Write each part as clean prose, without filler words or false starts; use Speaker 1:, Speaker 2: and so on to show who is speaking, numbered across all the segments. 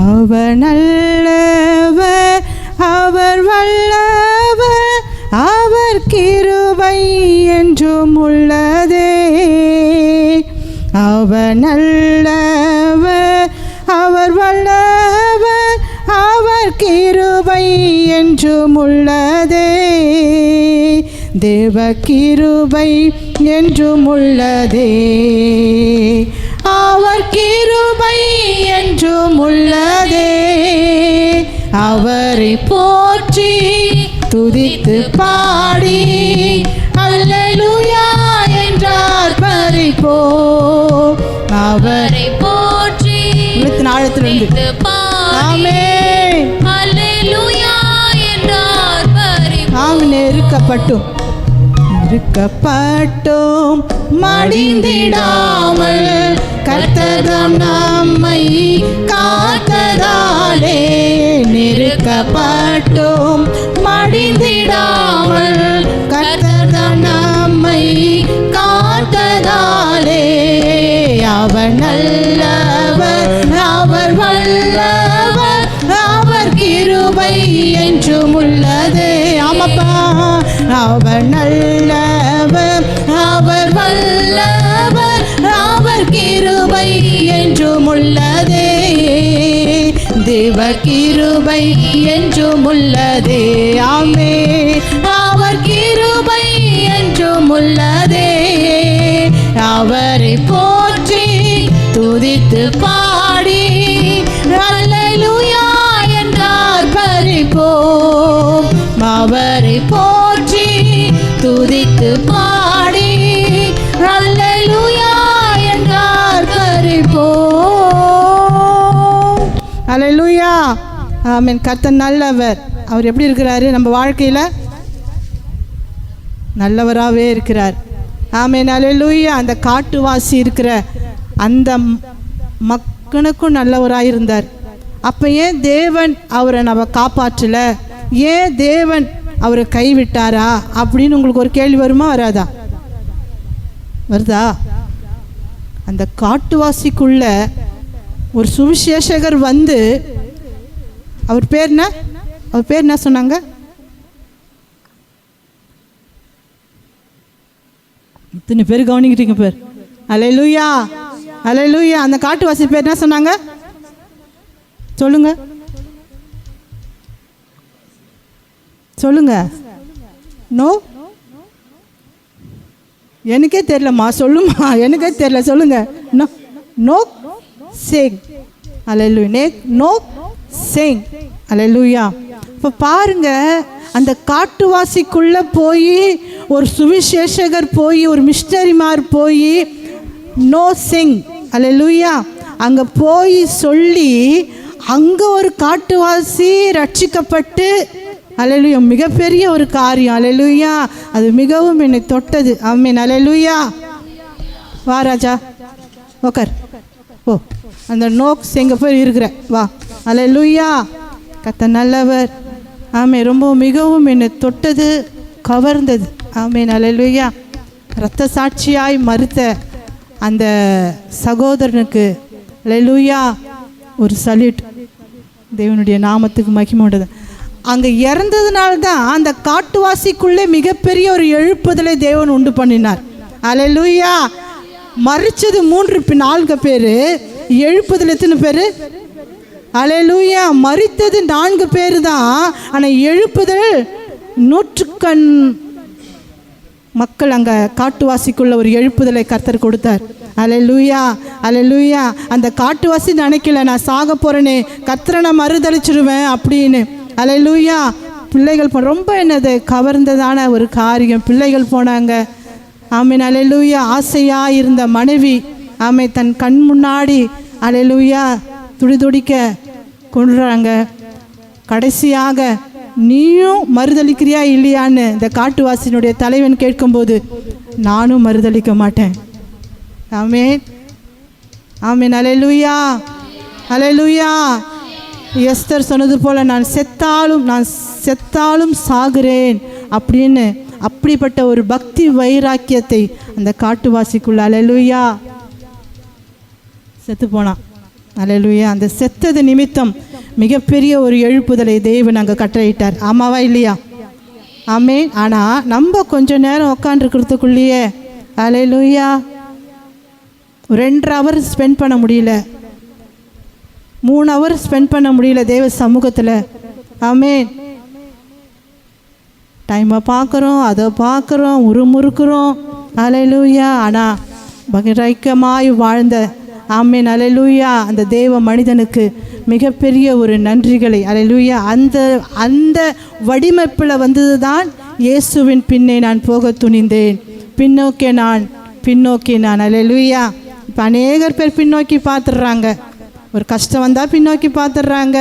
Speaker 1: அவர் நல்லவர், அவர் வல்லவர், அவர் கிருபை என்றும் உள்ளதே. அவர் நல்லவர், அவர் வல்லவர், அவர் கிருபை என்றும் உள்ளதே. தேவ கிருபை என்றும் உள்ளதே. அவர் கிருபை என்றும் உள்ளதே. அவரை போற்றி துதித்து பாடி அல்லேலூயா என்றார் பரிபோ. அவரை போற்றி துதித்து பாடி அல்லேலூயா என்றார் பரிபோ. ஆமென். இருக்கப்பட்டோம் மடிந்திடாமல் கர்த்தர் நம்மை காத்ததாலே. நெருக்கப்பட்டோம் மடிந்திடாமல் கர்த்தர் நம்மை காத்ததாலே. அவர் நல்லவர், அவர் வல்லவர், அவர் கிருபை என்றும் உள்ளதே. ஆமாப்பா. அவர் நல்லவர், அவர் வல்லவர், அவர் கிருபை என்றும் உள்ளதே. தேவ கிருபை என்றும் உள்ளதே. ஆமென். அவர் கிருபை என்றும் உள்ளதே. அவரை போற்றி துதித்து பாடி அல்லேலூயா என்றார் பரிபோம். அவரை போற்றி துதித்து பாடி அல்லேலூயா என்றார் பரிபோம். அல்லேலூயா. ஆமென். கர்த்தர் நல்லவர். அவர் எப்படி இருக்கிறாரு? நம்ம வாழ்க்கையில் நல்லவராகவே இருக்கிறார். ஆமென். அல்லேலூயா. அந்த காட்டுவாசி இருக்கிற அந்த மக்களுக்கும் நல்லவராக இருந்தார். அப்போ ஏன் தேவன் அவரை நம்ம காப்பாற்றல? ஏன் தேவன் அவரை கைவிட்டாரா அப்படின்னு உங்களுக்கு ஒரு கேள்வி வருமா வராதா? வருதா? அந்த காட்டுவாசிக்குள்ள ஒரு சுவிசேஷகர் வந்து, அவர் பேர் என்ன? அவர் பேர் என்ன சொன்னாங்க? இத்தனை பேர் கவனிக்கிட்டீங்க பேர். அல்லேலூயா, அல்லேலூயா. அந்த காட்டுவாசி பேர் என்ன சொன்னாங்க? சொல்லுங்க சொல்லுங்க. நோ, எனக்கே தெரியலம்மா. சொல்லுமா, எனக்கே தெரியல. சொல்லுங்க. நோ, நோ சேங். அல்லேலூயா. நோ சேங். அல்லேலூயா. இப்போ பாருங்க, அந்த காட்டுவாசிக்குள்ளே போய் ஒரு சுவிசேஷகர் போய், ஒரு மிஷனரிமார் போய் நோ சிங். அல்லேலூயா. அங்கே போய் சொல்லி அங்கே ஒரு காட்டுவாசி ரட்சிக்கப்பட்டு, அல்லேலூயா, மிகப்பெரிய ஒரு காரியம். அல்லேலூயா. அது மிகவும் என்னை தொட்டது. ஆமென். அல்லேலூயா. வா ராஜா, உக்கார். ஓ, அந்த நோக் எங்கே போய் இருக்கிற, வா. அல்லேலூயா. கர்த்தர் நல்லவர். ஆமென். ரொம்ப மிகவும் என்னை தொட்டது, கவர்ந்தது. ஆமென். அல்லேலூயா. இரத்த சாட்சியாய் மறுத்த அந்த சகோதரனுக்கு அல்லேலூயா ஒரு சல்யூட். தேவனுடைய நாமத்துக்கு மகிமை உண்டது. அங்கே இறந்ததுனால்தான் அந்த காட்டுவாசிக்குள்ளே மிகப்பெரிய ஒரு எழுப்புதலை தேவன் உண்டு பண்ணினார். அல்லேலூயா. மறிச்சது 3-4 பேர், எழுப்புதல் எத்தனை பேர்? அல்லேலூயா. மறித்தது 4 பேர் தான். ஆனால் எழுப்புதல் 100 மக்கள். அங்கே காட்டுவாசிக்குள்ள ஒரு எழுப்புதலை கர்த்தர் கொடுத்தார். அல்லேலூயா, அல்லேலூயா. அந்த காட்டுவாசி நினைக்கல, நான் சாக போகிறேனே, கர்த்தரை நான் மறுதளிச்சிடுவேன் அப்படின்னு. அல்லேலூயா. பிள்ளைகள் ரொம்ப என்னது கவர்ந்ததான ஒரு காரியம். பிள்ளைகள் போனாங்க. ஆமென். அல்லேலூயா. ஆசையாக இருந்த மனைவி, ஆமை, தன் கண் முன்னாடி அல்லேலூயா துடிதுடிக்க கொண்டுறாங்க. கடைசியாக நீயும் மறுதளிக்கிறியா இல்லையான்னு இந்த காட்டுவாசியினுடைய தலைவன் கேட்கும்போது, நானும் மறுதளிக்க மாட்டேன். ஆமென், ஆமென். அல்லேலூயா, அல்லேலூயா. எஸ்தர் சொன்னது போல, நான் செத்தாலும் சாகுறேன் அப்படின்னு, அப்படிப்பட்ட ஒரு பக்தி வைராக்கியத்தை அந்த காட்டுவாசிக்குள்ள, அல்லேலூயா, செத்து போனான். அல்லேலூயா. அந்த செத்தது நிமித்தம் மிகப்பெரிய ஒரு எழுப்புதலை தேவன் அங்கே கட்டளையிட்டார். ஆமாவா இல்லையா? ஆமென். ஆனால் நம்ம கொஞ்ச நேரம் உட்காந்துருக்கிறதுக்குள்ளேயே அல்லேலூயா 2 ஹவர் ஸ்பெண்ட் பண்ண முடியல, 3 ஹவர் ஸ்பெண்ட் பண்ண முடியல தேவ சமூகத்தில். ஆமென். டைமை பார்க்குறோம், அதை பார்க்குறோம், முறுமுறுக்கிறோம். அல்லேலூயா. ஆனால் பகிரங்கமாய் வாழ்ந்த ஆமென் அல்லேலூயா அந்த தேவ மனிதனுக்கு மிகப்பெரிய ஒரு நன்றிகளை அல்லேலூயா அந்த அந்த வடிவமைப்பில் வந்தது தான் இயேசுவின் பின்னே நான் போக துணிந்தேன், பின்னோக்கி நான் அல்லேலூயா. இப்போ அநேகர் பேர் பின்னோக்கி பார்த்துடுறாங்க. ஒரு கஷ்டம் வந்தால் பின்னோக்கி பார்த்துடுறாங்க,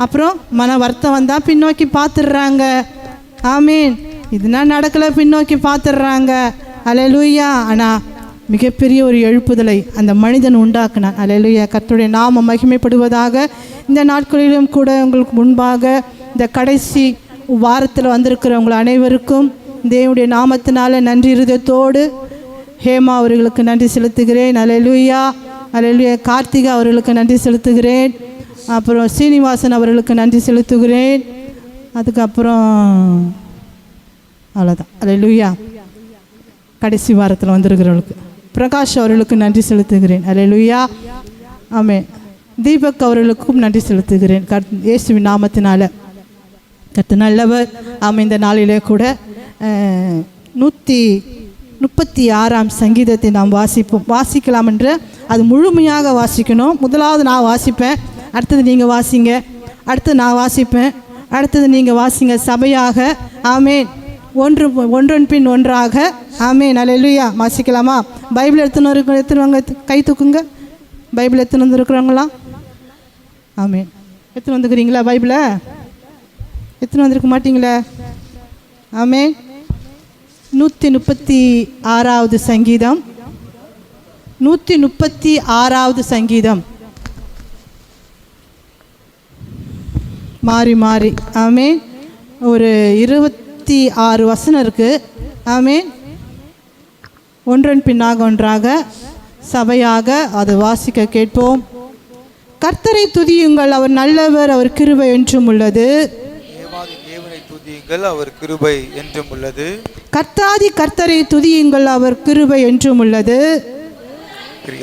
Speaker 1: அப்புறம் மன வருத்தம் வந்தால் பின்னோக்கி பார்த்துடுறாங்க. ஆமீன். இதுனா நடக்கலை, பின்னோக்கி பார்த்துடுறாங்க. அல்லேலூயா. ஆனால் மிகப்பெரிய ஒரு எழுப்புதலை அந்த மனிதன் உண்டாக்குனான். அல்லேலூயா. கர்த்தருடைய நாமம் மகிமைப்படுவதாக. இந்த நாட்களிலும் கூட உங்களுக்கு முன்பாக இந்த கடைசி வாரத்தில் வந்திருக்கிறவங்க அனைவருக்கும் தேவனுடைய நாமத்தினால நன்றி இருதயத்தோடு ஹேமா அவர்களுக்கு நன்றி செலுத்துகிறேன். அல்லேலூயா. அல்லேலூயா. கார்த்திகா அவர்களுக்கு நன்றி செலுத்துகிறேன். அப்புறம் சீனிவாசன் அவர்களுக்கு நன்றி செலுத்துகிறேன். அதுக்கப்புறம் அவ்வளோதான். அல்லேலூயா. கடைசி வாரத்தில் வந்திருக்கிறவர்களுக்கு பிரகாஷ் அவர்களுக்கு நன்றி செலுத்துகிறேன். அல்லேலூயா. ஆமென். தீபக் அவர்களுக்கும் நன்றி செலுத்துகிறேன். இயேசுவின் நாமத்தினால. கர்த்தர் நல்லவர். ஆமாம். இந்த நாளிலே கூட 136ஆம் சங்கீதத்தை நாம் வாசிக்கலாம் என்று அது முழுமையாக வாசிக்கணும். முதலாவது நான் வாசிப்பேன், அடுத்தது நீங்கள் வாசிங்க, அடுத்தது நான் வாசிப்பேன், அடுத்தது நீங்கள் வாசிங்க சபையாக. ஆமேன். ஒன்றன் பின் ஒன்றாக. ஆமேன். அல்லேலூயா. வாசிக்கலாமா? பைபிள் எடுத்துனவங்க கை தூக்குங்க. பைபிள் எடுத்துன்னு வந்துருக்குறவங்களா? ஆமேன். எடுத்துன்னு வந்துக்கிறீங்களா? பைபிளை எடுத்துன்னு வந்திருக்க மாட்டீங்களா? ஆமேன். 136வது சங்கீதம். 136வது சங்கீதம். மாறி மாறி. ஆமேன். ஒரு 26 வசனம் இருக்குது. ஆமேன். ஒன்றன் பின்னாக ஒன்றாக சபையாக அது வாசிக்க கேட்போம். கர்த்தரை துதியுங்கள், அவர் நல்லவர், அவர் கிருபை என்றும் உள்ளது.
Speaker 2: அவர் கிருபை என்றும் உள்ளது.
Speaker 1: கர்த்தாதி கர்த்தரை துதியுங்கள், அவர் கிருபை என்றும் உள்ளது.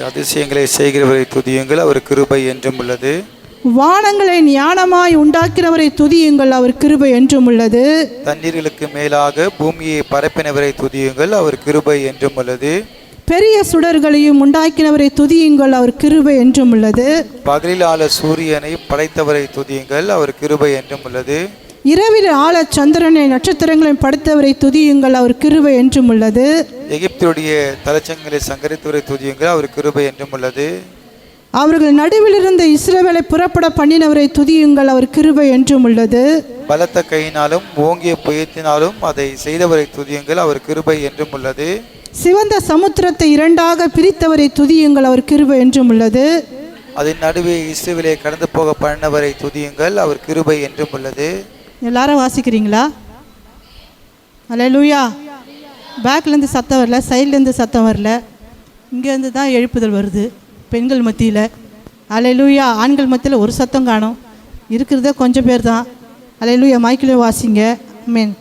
Speaker 2: அதிசயங்களை செய்கிறவரை துதியுங்கள், அவர் கிருபை என்றும் உள்ளது.
Speaker 1: வானங்களை ஞானமாய் உண்டாக்கினவரை துதியுங்கள், அவர் கிருபை என்றும் உள்ளது.
Speaker 2: தண்ணீர்களுக்கு மேலாக பூமியை பரப்பினவரை துதியுங்கள், அவர் கிருபை என்றும் உள்ளது.
Speaker 1: பெரிய சுடர்களையும் உண்டாக்கினவரை துதியுங்கள், அவர் கிருபை என்றும் உள்ளது.
Speaker 2: பகலில் ஆள சூரியனை படைத்தவரை துதியுங்கள், அவர் கிருபை என்றும் உள்ளது.
Speaker 1: இரவில் ஆள சந்திரனை நட்சத்திரங்களையும் படைத்தவரை துதியுங்கள், அவர் கிருபை என்றும் உள்ளது.
Speaker 2: எகிப்துடைய தலைச்சங்களை சங்கரித்தவரை துதியுங்கள், அவர் கிருபை என்றும் உள்ளது.
Speaker 1: அவர்கள் நடுவில் இருந்த இஸ்ரவேலை புறப்பட பண்ணினவரை துதியுங்கள், அவர் கிருபை என்றும் உள்ளது.
Speaker 2: பலத்த கையினாலும் ஓங்கிய புயத்தினாலும் அதை செய்தவரை துதியுங்கள், அவர் கிருபை என்றும் உள்ளது.
Speaker 1: சிவந்த சமுத்திரத்தை 2ஆக பிரித்தவரை துதியுங்கள், அவர் கிருபை என்றும் உள்ளது.
Speaker 2: அதன் நடுவே இஸ்ரவேலை கடந்து போக பண்ணினவரை துதியுங்கள், அவர் கிருபை என்றும் உள்ளது.
Speaker 1: எல்லாரும் வாசிக்கிறீங்களா? அல்லேலூயா. பேக்லேருந்து சத்தம் வரல, சைட்லேருந்து சத்தம் வரல, இங்கேருந்து தான் எழுப்புதல் வருது பெண்கள் மத்தியில். அல்லேலூயா. ஆண்கள் மத்தியில் ஒரு சத்தம் காணும், இருக்கிறதே கொஞ்சம் பேர் தான். அல்லேலூயா. மைக்கிலே வாசிங்க. ஆமென்.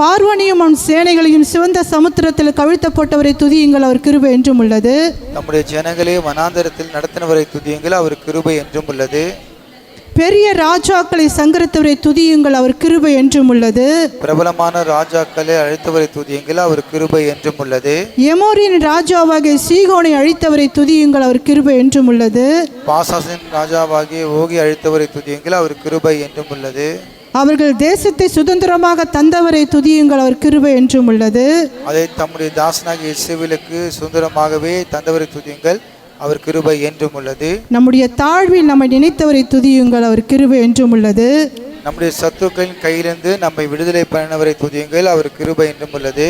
Speaker 1: பார்வனியும் அவன் சேனைகளையும் சிவந்த சமுத்திரத்தில் கவிழ்த்த போட்டவரை துதியுங்கள், அவர் கிருபை என்றும் உள்ளது.
Speaker 2: நம்முடைய ஜனங்களே வனாந்தரத்தில் நடத்தினவரை துதியுங்கள், அவர் கிருபை என்றும் உள்ளது.
Speaker 1: பெரிய ராஜாக்களை சங்கரித்தவரை துதியுங்கள், அவர் கிருபை என்றும் உள்ளது.
Speaker 2: பிரபலமான ராஜாக்களை அழைத்தவரை துதியுங்கள், அவர் கிருபை என்றும் உள்ளது.
Speaker 1: எமோரின் ராஜாவாகிய சீகோனை அழித்தவரை துதியுங்கள், அவர் கிருபை என்றும் உள்ளது.
Speaker 2: பாசாசின் ராஜாவாகிய ஓகி அழித்தவரை துதியுங்கள், அவர் கிருபை என்றும் உள்ளது.
Speaker 1: அவர்கள் தேசத்தை சுதந்திரமாக தந்தவரை துதியுங்கள், அவர் கிருபை என்றும் உள்ளது.
Speaker 2: அதை தம்முடைய தாசனாகிய இஸ்ரவேலுக்கு சுதந்திரமாகவே தந்தவரை துதியுங்கள், அவர் கிருபை என்றும் உள்ளது.
Speaker 1: நம்முடைய தாழ்வில் நம்மை நினைத்தவரை துதியுங்கள், அவர் கிருபை என்றும் உள்ளது.
Speaker 2: நம்முடைய சத்துக்களின் கையிலிருந்து நம்மை விடுதலை பண்ணினவரை துதியுங்கள், அவர் கிருபை என்றும் உள்ளது.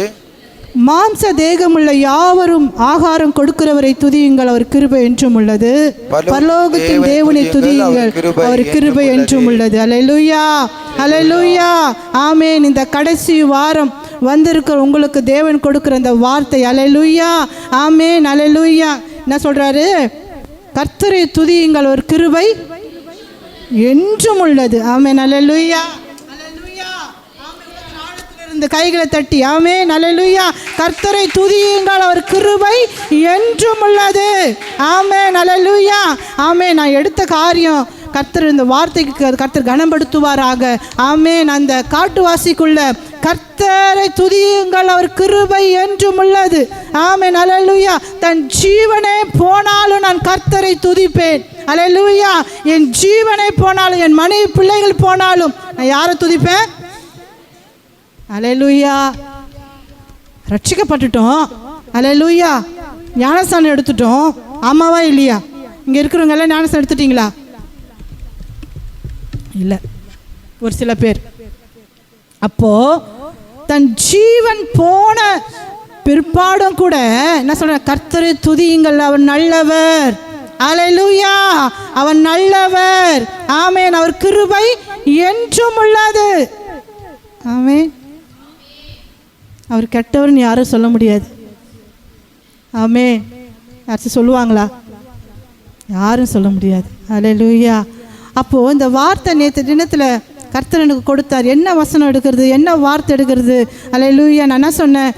Speaker 1: மாம்ச தேகமுள்ள யாவரும் ஆகாரம் கொடுக்கிறவரை துதியுங்கள், அவர் கிருபை என்றும் உள்ளது. பரலோகத்தின் தேவனை துதியுங்கள், அவர் கிருபை என்றும் உள்ளது. அல்லேலூயா. அல்லேலூயா. ஆமென். இந்த கடைசி வாரம் வந்திருக்கிற உங்களுக்கு தேவன் கொடுக்கிற இந்த வார்த்தை. அல்லேலூயா. ஆமென். அல்லேலூயா. என்ன சொல்றாரு? கர்த்தரை துதியுங்கள், ஒரு கிருபை என்றும் உள்ளது. ஆமென். அல்லேலூயா. இந்த கைகளை தட்டி ஆமென். அல்லேலூயா. கர்த்தரை துதியுங்கள், அவர் கிருபை என்றும் உள்ளது. ஆமென். அல்லேலூயா. ஆமென். நான் எடுத்த காரியம் கர்த்தர் இந்த வார்த்தைக்கு கர்த்தர் கனப்படுத்துவாராக. ஆமென். அந்த காட்டுவாசிக்குள்ள கர்த்தரை துதியுங்கள், அவர் கிருபை என்றும் உள்ளது. ஆமென். அல்லேலூயா. தன் ஜீவனே போனாலும் நான் கர்த்தரை துதிப்பேன். அல்லேலூயா. என் ஜீவனே போனாலும், என் மனைவி பிள்ளைகள் போனாலும் நான் யாரை துதிப்பேன்? அல்லேலூயா. ரட்சிக்கப்பட்டுட்டோம். அல்லேலூயா. ஞானஸ்தானம் எடுத்துட்டோம். ஆமாவா இல்லையா? இங்கே இருக்கிறவங்க எல்லாம் ஞானஸ்தானம் எடுத்துட்டீங்களா? இல்லை, ஒரு சில பேர். அப்போ தன் ஜீவன் போன பிற்பாடும் கூட என்ன சொல்ற? கர்த்தரை துதியுங்கள், அவர் நல்லவர். அல்லேலூயா. அவர் நல்லவர். ஆமென். அவர் கிருபை என்றும் உள்ளது. ஆமென். அவர் கெட்டவர்னு யாரும் சொல்ல முடியாது. ஆமென். யாராச்சும் சொல்லுவாங்களா? யாரும் சொல்ல முடியாது. அல்லேலூயா. அப்போது இந்த வார்த்தை நேற்று தினத்தில் கர்த்தர் எனக்கு கொடுத்தார். என்ன வசனம் எடுக்கிறது, என்ன வார்த்தை எடுக்கிறது? அல்லேலூயா. நான் என்ன சொன்னேன்?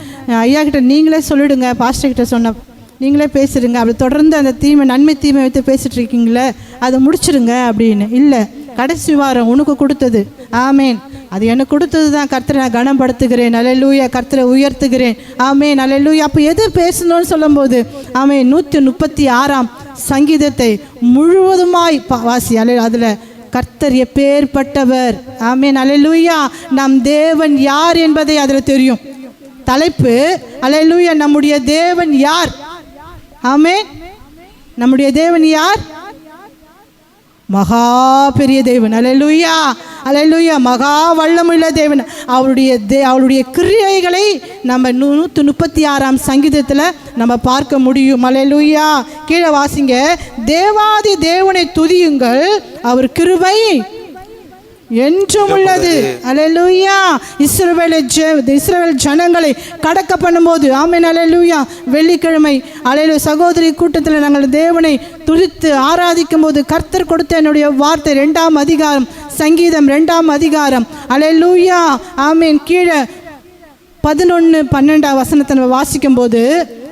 Speaker 1: ஐயா கிட்ட நீங்களே சொல்லிடுங்க, பாஸ்டர் கிட்ட சொன்ன நீங்களே பேசிடுங்க. அப்படி தொடர்ந்து அந்த தீமை, நன்மை தீமை வைத்து பேசிட்டு இருக்கீங்களே, அதை முடிச்சிடுங்க அப்படின்னு. இல்லை, கடைசி வாரம் உனக்கு கொடுத்தது. ஆமேன். அது எனக்கு கொடுத்தது தான். கர்த்தரை நான் கனப்படுத்துகிறேன். அல்லேலூயா. கர்த்தரை உயர்த்துகிறேன். ஆமேன். அல்லேலூயா. அப்போ எது பேசணும்னு சொல்லும்போது ஆமேன் 136ஆம் சங்கீதத்தை முழுவதுமாய் வாசி. அதில் கர்த்தர் எப்பேற்பட்டவர். ஆமேன். அல்லேலூயா. நம் தேவன் யார் என்பதை அதில் தெரியும். தலைப்பு அல்லேலூயா. நம்முடைய தேவன் யார்? ஆமேன். நம்முடைய தேவன் யார்? மகா பெரிய தேவன். அல்லேலூயா. அல்லேலூயா. மகா வல்லமுள்ள தேவன். அவருடைய கிரியைகளை நம்ம 136ஆம் சங்கீதத்தில் நம்ம பார்க்க முடியும். அல்லேலூயா. கீழே வாசிங்க. தேவாதி தேவனை துதியுங்கள், அவர் கிருபை என்றும் உள்ளது. அல்லேலூயா. இஸ்ரவேல் ஜனங்களை கடக்க பண்ணும்போது ஆமென். அல்லேலூயா. வெள்ளிக்கிழமை அல்லேலூயா சகோதரி கூட்டத்தில் நாங்கள் தேவனை துதித்து ஆராதிக்கும் போது கர்த்தர் கொடுத்த என்னுடைய வார்த்தை 2ஆம் அதிகாரம், சங்கீதம் 2ஆம் அதிகாரம். அல்லேலூயா. ஆமென். கீழே 11-12 வசனத்தை நம்ம வாசிக்கும் போது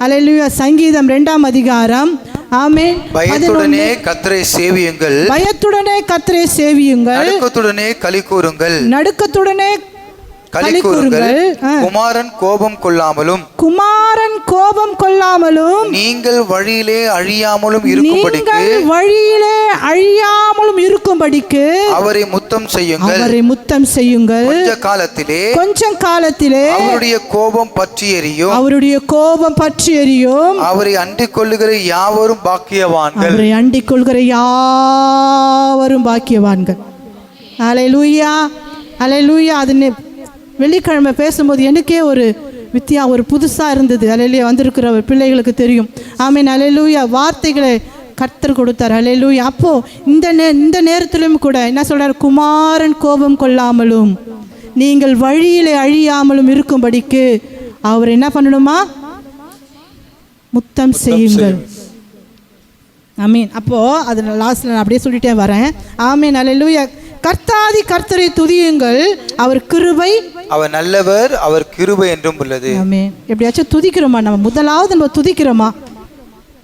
Speaker 1: அல்லேலூயா சங்கீதம் 2ஆம் அதிகாரம். ஆமென்.
Speaker 2: பயத்துடனே கர்த்தரை சேவியுங்கள்,
Speaker 1: பயத்துடனே கர்த்தரை சேவியுங்கள்,
Speaker 2: நடுக்கத்துடனே களி கூறுங்கள்,
Speaker 1: நடுக்கத்துடனே
Speaker 2: களி கூறுங்கள். குமாரன் கோபம் கொள்ளாமலும்,
Speaker 1: குமாரன் கோபம் கொள்ளாமலும்,
Speaker 2: நீங்கள் வழியிலே அழியாமலும் இருக்கும்படிக்கு,
Speaker 1: நீங்கள் வழியிலே அழியாமலும் இருக்கும்படிக்கு
Speaker 2: அவரை முத்தம் செய்யுங்கள்,
Speaker 1: அவரை முத்தம் செய்யுங்கள்.
Speaker 2: கொஞ்ச காலத்திலே அவருடைய கோபம் பற்றி எரியும்,
Speaker 1: அவருடைய கோபம் பற்றி எரியும்.
Speaker 2: அவரை அண்டிக் கொள்ளுகிற யாவரும் பாக்கியவான்கள்,
Speaker 1: அவரை அண்டிக் கொள்கிற யாவரும் பாக்கியவான்கள். அல்லேலூயா. அல்லேலூயா. அது வெள்ளிக்கிழமை பேசும்போது எனக்கே ஒரு புதுசாக இருந்தது. அல்லேலூயா. வந்திருக்கிற பிள்ளைகளுக்கு தெரியும். ஆமீன். அல்லேலூயா. வார்த்தைகளை கர்த்தர் கொடுத்தார். அல்லேலூயா. அப்போது இந்த நேரத்திலும் கூட என்ன சொல்கிறார்? குமாரன் கோபம் கொள்ளாமலும் நீங்கள் வழியிலே அழியாமலும் இருக்கும்படிக்கு அவர் என்ன பண்ணணுமா? முத்தம் செய்யுங்கள். ஆமீன். அப்போது அது லாஸ்ட்டில் நான் அப்படியே சொல்லிட்டே வரேன். ஆமீன். அல்லேலூயா. கர்த்தாதி கர்த்தரை துதியுங்கள், அவர் கிருபை,
Speaker 2: அவர் நல்லவர், அவர் கிருபை என்றும் உள்ளது.
Speaker 1: ஆமென். எப்படியாச்சும் துதிக்கிறோமா? நம்ம துதிக்கிறோமா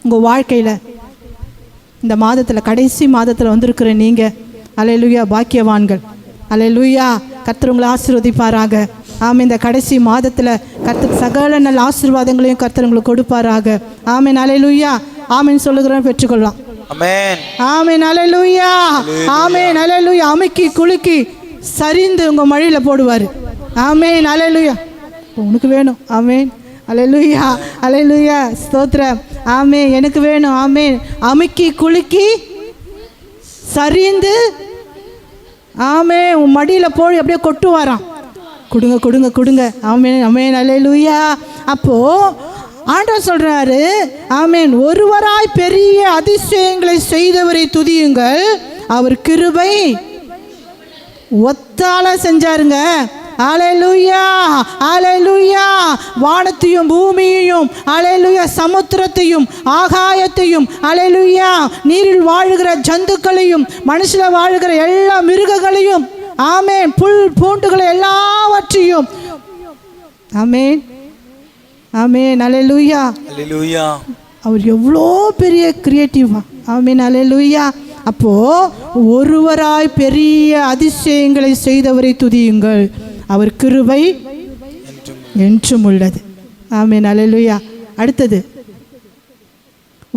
Speaker 1: உங்கள் வாழ்க்கையில்? இந்த மாதத்தில், கடைசி மாதத்தில் வந்திருக்கிற நீங்கள் அல்லேலூயா பாக்கியவான்கள். அல்லேலூயா. கர்த்தர் உங்களை ஆசீர்வதிப்பாராக. ஆமென். இந்த கடைசி மாதத்தில் கர்த்தர் சகல நல்ல ஆசீர்வாதங்களையும் கர்த்தர் உங்களுக்கு கொடுப்பாராக. ஆமென். அல்லேலூயா. ஆமென் சொல்லுகிறோம், பெற்றுக்கொள்ளலாம்.
Speaker 2: ஆமென்.
Speaker 1: ஆமென். அல்லேலூயா. ஆமென். அல்லேலூயா. அமுக்கி குலுக்கி சரிந்து உங்கள் மழையில் போடுவார். ஆமென். அல்லேலூயா. உனக்கு வேணும். ஆமென். அல்லேலூயா. அல்லேலூயா. ஸ்தோத்திரம். ஆமென். எனக்கு வேணும். ஆமென். அமுக்கி குலுக்கி சரிந்து ஆமென் உன் மடியில் போய் அப்படியே கொட்டுவாராம். கொடுங்க கொடுங்க கொடுங்க. ஆமென். ஆமென். அல்லேலூயா. அப்போது ஆண்டவர் சொல்றாரு, ஆமென், ஒருவராய் பெரிய அதிசயங்களை செய்தவரை துதியுங்கள், அவர் கிருபை ஒத்தால செஞ்சாருங்க. அல்லேலூயா, அல்லேலூயா. வானத்தையும் பூமியையும், அல்லேலூயா, சமுத்திரத்தையும் ஆகாயத்தையும், அல்லேலூயா, நீரில் வாழுகிற ஜந்துக்களையும் மனுஷில வாழுகிற எல்லா மிருகங்களையும், ஆமென், புல் பூண்டுகளை எல்லாவற்றையும், ஆமென், ஆமென், அல்லேலூயா,
Speaker 3: அல்லேலூயா.
Speaker 1: அவர் எவ்வளோ பெரிய கிரியேட்டிவா, ஆமென், அல்லேலூயா. அப்போ ஒருவராய் பெரிய அதிசயங்களை செய்தவரை துதியுங்கள், அவர் கிருபை என்றும் உள்ளது, ஆமென், அல்லேலூயா. அடுத்தது,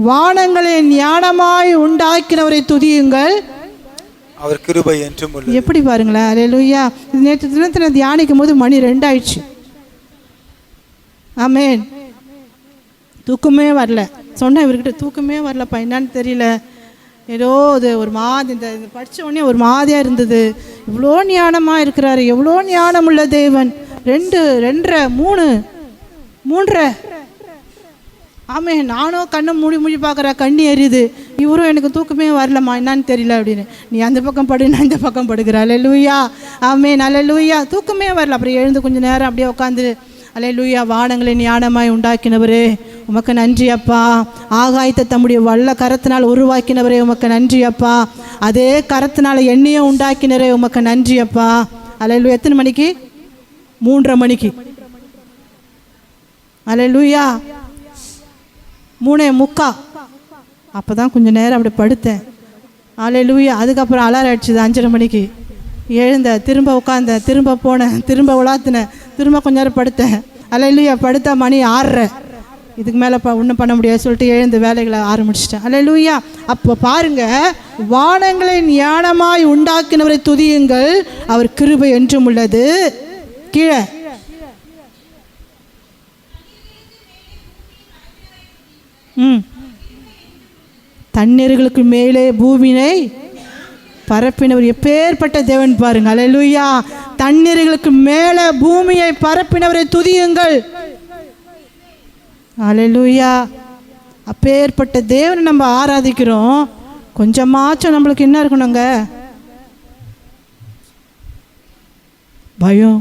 Speaker 1: வானங்களை ஞானமாய் உண்டாக்கினவரை துதியுங்கள்,
Speaker 2: அவர் கிருபை என்றும் உள்ளது.
Speaker 1: எப்படி பாருங்களேன், அல்லேலூயா. நேற்று தினத்தில் தியானிக்கும் போது மணி 2 ஆயிடுச்சு, ஆமென். தூக்கமே வரல, சொன்னேன் இவர்கிட்ட, தூக்கமே வரலப்பா, என்னன்னு தெரியல, ஏதோ இது ஒரு மாதிரி, இந்த படித்த உடனே ஒரு மாதிரியாக இருந்தது. இவ்வளோ ஞானமாக இருக்கிறாரு, எவ்வளோ ஞானம் உள்ள தேவன். 2, 2:30, 3, 3:30, ஆமே. நானும் கண்ணை மூடி பார்க்குறேன், கண்ணி எரியுது. இவரும் எனக்கு தூக்கமே வரலம்மா, என்னன்னு தெரியல அப்படின்னு. நீ அந்த பக்கம் படு, நான் இந்த பக்கம் படுகிற, அல்லேலூயா, ஆமென், அல்லேலூயா. தூக்கமே வரல. அப்புறம் எழுந்து கொஞ்சம் நேரம் அப்படியே உட்காந்து, அல்லேலூயா, வானங்களை ஞானமாய் உண்டாக்கினவரே உமக்கு நன்றி அப்பா. ஆகாயத்தை தம்முடைய வல்ல கரத்தினால் உருவாக்கினவரே உமக்கு நன்றி அப்பா. அதே கரத்தினால் எண்ணெயும் உண்டாக்கினரே உமக்கு நன்றி அப்பா. அல்லேலூயா. எத்தனை மணிக்கு? 3:30 மணிக்கு. அல்லேலூயா. 3:45. அப்போ தான் கொஞ்சம் நேரம் அப்படி படுத்தேன். அல்லேலூயா. அதுக்கப்புறம் அலாரம் அடிச்சுது 5:30 மணிக்கு. எழுந்தேன், திரும்ப உட்காந்தேன், திரும்ப போனேன், திரும்ப உலாத்தினேன், திரும்ப கொஞ்ச நேரம் படுத்தேன். அல்லேலூயா. படுத்தா மணி 6:30. இதுக்கு மேலே ஒன்றும் பண்ண முடியாது சொல்லிட்டு எழுந்து வேலைகளை ஆரம்பிச்சிட்டேன். அல்லேலூயா. அப்போ பாருங்க, வானங்களை ஞானமாய் உண்டாக்கினவரை துதியுங்கள், அவர் கிருபை என்றும் உள்ளது. கீழே தண்ணீர்களுக்கு மேலே பூமியை பரப்பினவர் எப்பேற்பட்ட தேவன் பாருங்க. அல்லேலூயா. தண்ணீர்களுக்கு மேலே பூமியை பரப்பினவரை துதியுங்கள். அல்லேலூயா. அப்பேற்பட்ட தேவனை நம்ம ஆராதிக்கிறோம். கொஞ்சமாச்சும் நம்மளுக்கு என்ன இருக்கணுங்க? பயம்,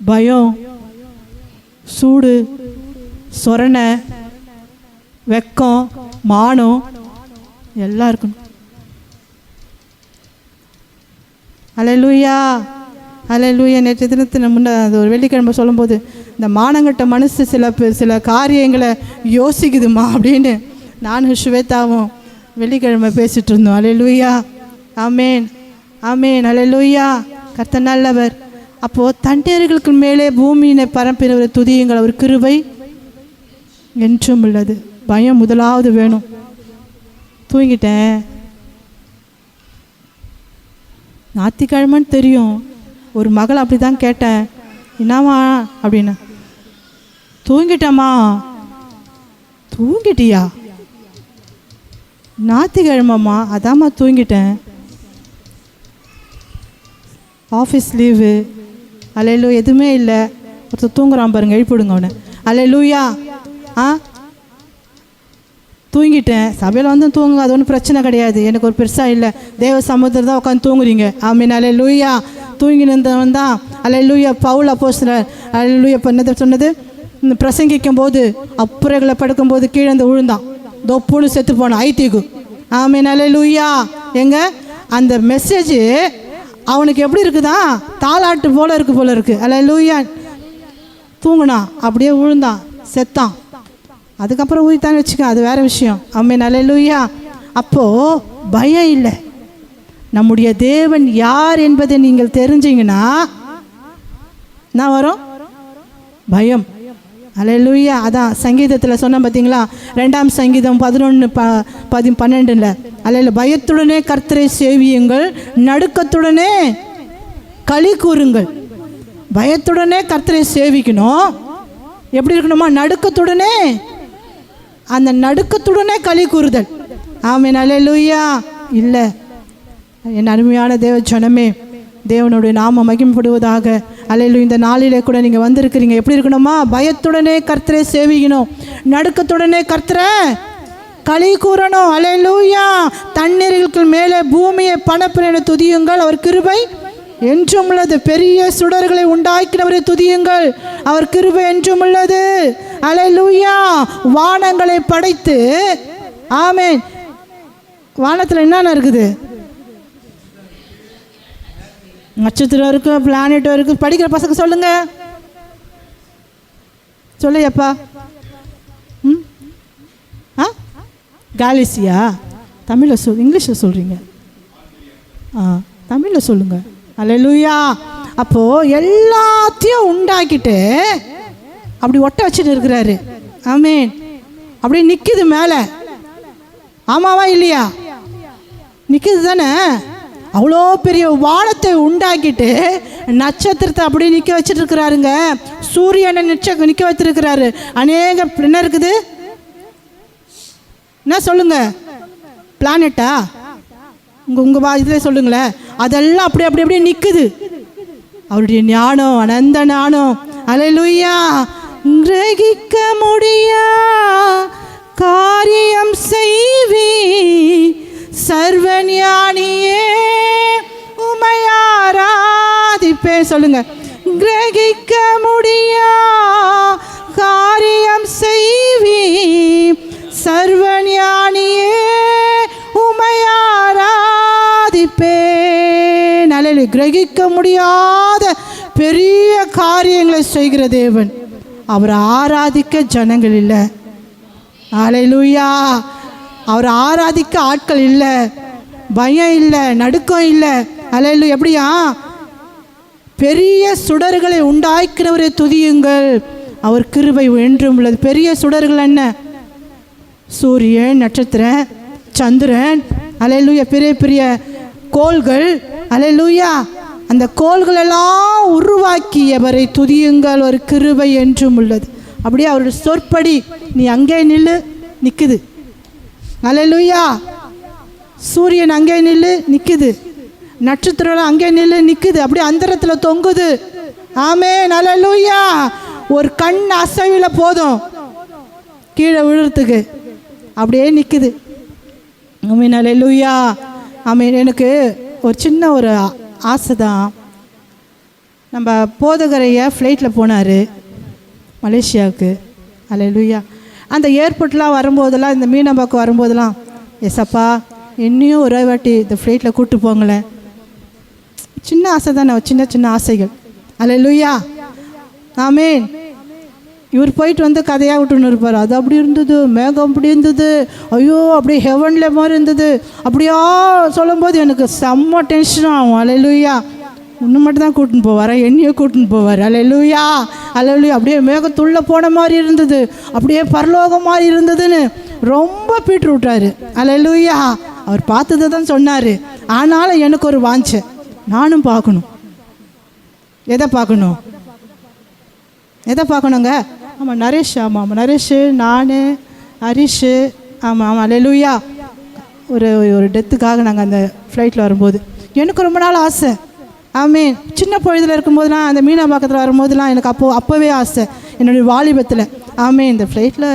Speaker 1: பயம், சூடு, சொரணை, வெக்கம், மானம் எல்லாம் இருக்கணும். அல்லேலூயா, அல்லேலூயா. நேற்று தினத்தின் முன்ன அது ஒரு வெள்ளிக்கிழமை சொல்லும்போது, இந்த மானங்கட்ட மனசு சில காரியங்களை யோசிக்குதுமா அப்படின்னு நானும் ஸ்வேதாவும் வெள்ளிக்கிழமை பேசிகிட்டு இருந்தோம். அல்லேலூயா, ஆமேன், ஆமேன், அல்லேலூயா. கர்த்தர் நல்லவர். அப்போது தண்ணீர்களுக்கு மேலே பூமியினை பரப்பினவர் துதியுங்கள், அவர் கிருபை என்றும் உள்ளது. பயம் முதலாவது வேணும். தூங்கிட்டேன், ஞாயிற்றுக்கிழமைன்னு தெரியும். ஒரு மகள் அப்படி தான் கேட்டேன், என்னம்மா அப்படின்னா, தூங்கிட்டம்மா. தூங்கிட்டியா? ஞாயிற்றுக்கிழமைம்மா. அதாம்மா தூங்கிட்டேன், ஆஃபீஸ் லீவு. அல்லேலூயா. எதுவுமே இல்லை. ஒருத்தர் தூங்குறான் பாருங்க, எழுப்பிடுங்க அவனை. அல்லேலூயா. தூங்கிட்டேன். சபையில் வந்து தூங்குங்க, அது ஒன்றும் பிரச்சனை கிடையாது, எனக்கு ஒரு பெருசாக இல்லை. தேவ சமுத்திரம் தான் உட்காந்து தூங்குறீங்க. ஆமீன், அல்லேலூயா. தூங்கினவன் தான் அல்லேலூயா பவுல் அப்போஸ்தலர். அல்லேலூயா. இப்போ என்ன சொன்னது, பிரசங்கிக்கும் போது அப்புறங்களை படுக்கும்போது கீழே வந்து விழுந்தான், தொப்புன்னு செத்து போனான் ஐத்திக்கு. ஆமீன், அல்லேலூயா. எங்க அந்த மெசேஜ் அவனுக்கு எப்படி இருக்குதா, தாலாட்டு போல இருக்கு போல இருக்கு. அல்லேலூயா. தூங்குனான், அப்படியே விழுந்தான், செத்தான். அதுக்கப்புறம் உயிர்த்தான்னு வச்சுக்க, அது வேற விஷயம். ஆமென், அல்லேலூயா. அப்போது பயம் இல்லை. நம்முடைய தேவன் யார் என்பதை நீங்கள் தெரிஞ்சிங்கன்னா என்ன வரும்? பயம். அல்லேலூயா. அதான் சங்கீதத்தில் சொன்ன பார்த்தீங்களா, 2ஆம் சங்கீதம் 11:12. அல்லேலூயா. பயத்துடனே கர்த்தரை சேவியுங்கள், நடுக்கத்துடனே களி கூறுங்கள். பயத்துடனே கர்த்தரை சேவிக்கணும். எப்படி இருக்கணுமா? நடுக்கத்துடனே, அந்த நடுக்கத்துடனே களி கூறுதல். ஆமென், அல்லேலூயா. இல்லை, என் அருமையான தேவ ஜனமே, தேவனுடைய நாம மகிமைப்படுவதாக. அல்லேலூயா. இந்த நாளிலே கூட நீங்கள் வந்திருக்கிறீங்க, எப்படி இருக்கணுமா? பயத்துடனே கர்த்தரை சேவிக்கணும், நடுக்கத்துடனே கர்த்தரை களி கூறணும். அல்லேலூயா. தண்ணீர்களுக்கு மேலே பூமியை பணப்பின துதியுங்கள், அவர் கிருபை என்றும் உள்ளது. பெரிய சுடர்களை உண்டாக்கினவரை துதியுங்கள், அவர் கிருபை என்றும் உள்ளது. அல்லேலூயா. வானங்களை படைத்து, ஆமென். வானத்தில் என்னென்ன இருக்குது? நட்சத்திரம் இருக்கு, பிளானெட்டும் இருக்கு. படிக்கிற பசங்க சொல்லுங்க, சொல்லையப்பா. கேலக்சியா? தமிழில் இங்கிலீஷில் சொல்கிறீங்க. தமிழில் சொல்லுங்கள். அல்லேலூயா. அப்போது எல்லாத்தையும் உண்டாக்கிட்டு அப்படி ஒட்ட வச்சுட்டு இருக்கிறாரு. ஆமேன். அப்படி நிற்கிது மேலே. ஆமாவா இல்லையா? நிற்கிது தானே. அவ்வளோ பெரிய வானத்தை உண்டாக்கிட்டு நட்சத்திரத்தை அப்படியே நிற்க வச்சுட்டு இருக்கிறாருங்க. சூரியனை நிற்க வச்சிருக்கிறாரு. அநேக என்ன இருக்குது? என்ன சொல்லுங்க? பிளானட்டா? உங்கள் இதில் சொல்லுங்களேன். அதெல்லாம் அப்படியே நிற்குது. அவருடைய ஞானம், அனந்த ஞானம். அல்லேலூயா. கிரகிக்க முடியா காரியம் செய்வி சர்வஞானியே உமையாராதிப்பே. சொல்லுங்க. கிரகிக்க முடியா காரியம் செய்வி சர்வஞானியே உமையாராதிப்பே. நல்ல கிரகிக்க முடியாத பெரிய காரியங்களை செய்கிற தேவன். அவரை ஆராதிக்க ஜனங்கள் இல்லை. அல்லேலூயா. அவரை ஆராதிக்க ஆட்கள் இல்லை. பயம் இல்லை, நடுக்கம் இல்லை. அல்லேலூயா. எப்படியா? பெரிய சுடர்களை உண்டாக்கினவரை துதியுங்கள், அவர் கிருபை என்றும் உள்ளது. பெரிய சுடர்கள் என்ன? சூரியன், நட்சத்திரம், சந்திரன். அல்லேலூயா. பெரிய பெரிய கோள்கள். அல்லேலூயா. அந்த கோள்கள் எல்லாம் உருவாக்கியவரை துதியுங்கள், ஒரு கிருபை என்றும் உள்ளது. அப்படியே அவருடைய சொற்படி நீ அங்கே நில்லு, நிற்குது. அல்லேலூயா. சூரியன் அங்கே நில்லு, நிற்குது. நட்சத்திரம் அங்கே நில்லு, நிற்குது. அப்படியே அந்தரத்தில் தொங்குது. ஆமென். அல்லேலூயா. ஒரு கண் அசைவில் போதும் கீழே விழுறதுக்கு. அப்படியே நிற்குது. ஆமென். அல்லேலூயா. ஆமென். எனக்கு ஒரு சின்ன ஒரு ஆசை தான். நம்ம போதகரையை ஃப்ளைட்டில் போனார் மலேசியாவுக்கு. அல்லேலூயா. அந்த ஏர்போர்ட்லாம் வரும்போதெல்லாம், இந்த மீனம்பாக்கம் வரும்போதெல்லாம், எஸ்ஸப்பா என்னையும் ஒரே வாட்டி இந்த ஃப்ளைட்டில் கூப்பிட்டு போங்களேன். சின்ன ஆசை தானே, சின்ன சின்ன ஆசைகள். அல்லேலூயா. ஆமென். இவர் போயிட்டு வந்து கதையாக விட்டுன்னு இருப்பார். அது அப்படி இருந்தது, மேகம் அப்படி இருந்தது, ஐயோ அப்படியே ஹெவனில் மாதிரி இருந்தது. அப்படியா சொல்லும்போது எனக்கு செம்ம டென்ஷன் ஆகும். அல்லேலூயா. இன்னும் மட்டும் தான் கூட்டின்னு போவார், என்னையும் கூட்டின்னு போவார். அல்லேலூயா. அல்லேலூயா. அப்படியே மேகத்துள்ள போன மாதிரி இருந்தது, அப்படியே பரலோகம் மாதிரி இருந்ததுன்னு ரொம்ப பீட்டு விட்டாரு. அல்லேலூயா. அவர் பார்த்ததை தான் சொன்னார். ஆனாலும் எனக்கு ஒரு வாஞ்சை, நானும் பார்க்கணும். எதை பார்க்கணும்? எதை பார்க்கணுங்க? ஆமாம், நரேஷ். ஆமாம், நரேஷ், நான், ஹரிஷ். ஆமாம். அல்லேலூயா. ஒரு டெத்துக்காக நாங்கள் அந்த ஃப்ளைட்டில் வரும்போது எனக்கு ரொம்ப நாள் ஆசை. ஆமீன். சின்ன பொழுதில் இருக்கும்போதெல்லாம், அந்த மீனம்பாக்கத்தில் வரும்போதெல்லாம் எனக்கு அப்போவே ஆசை, என்னுடைய வாலிபத்தில். ஆமீன். இந்த ஃப்ளைட்டில்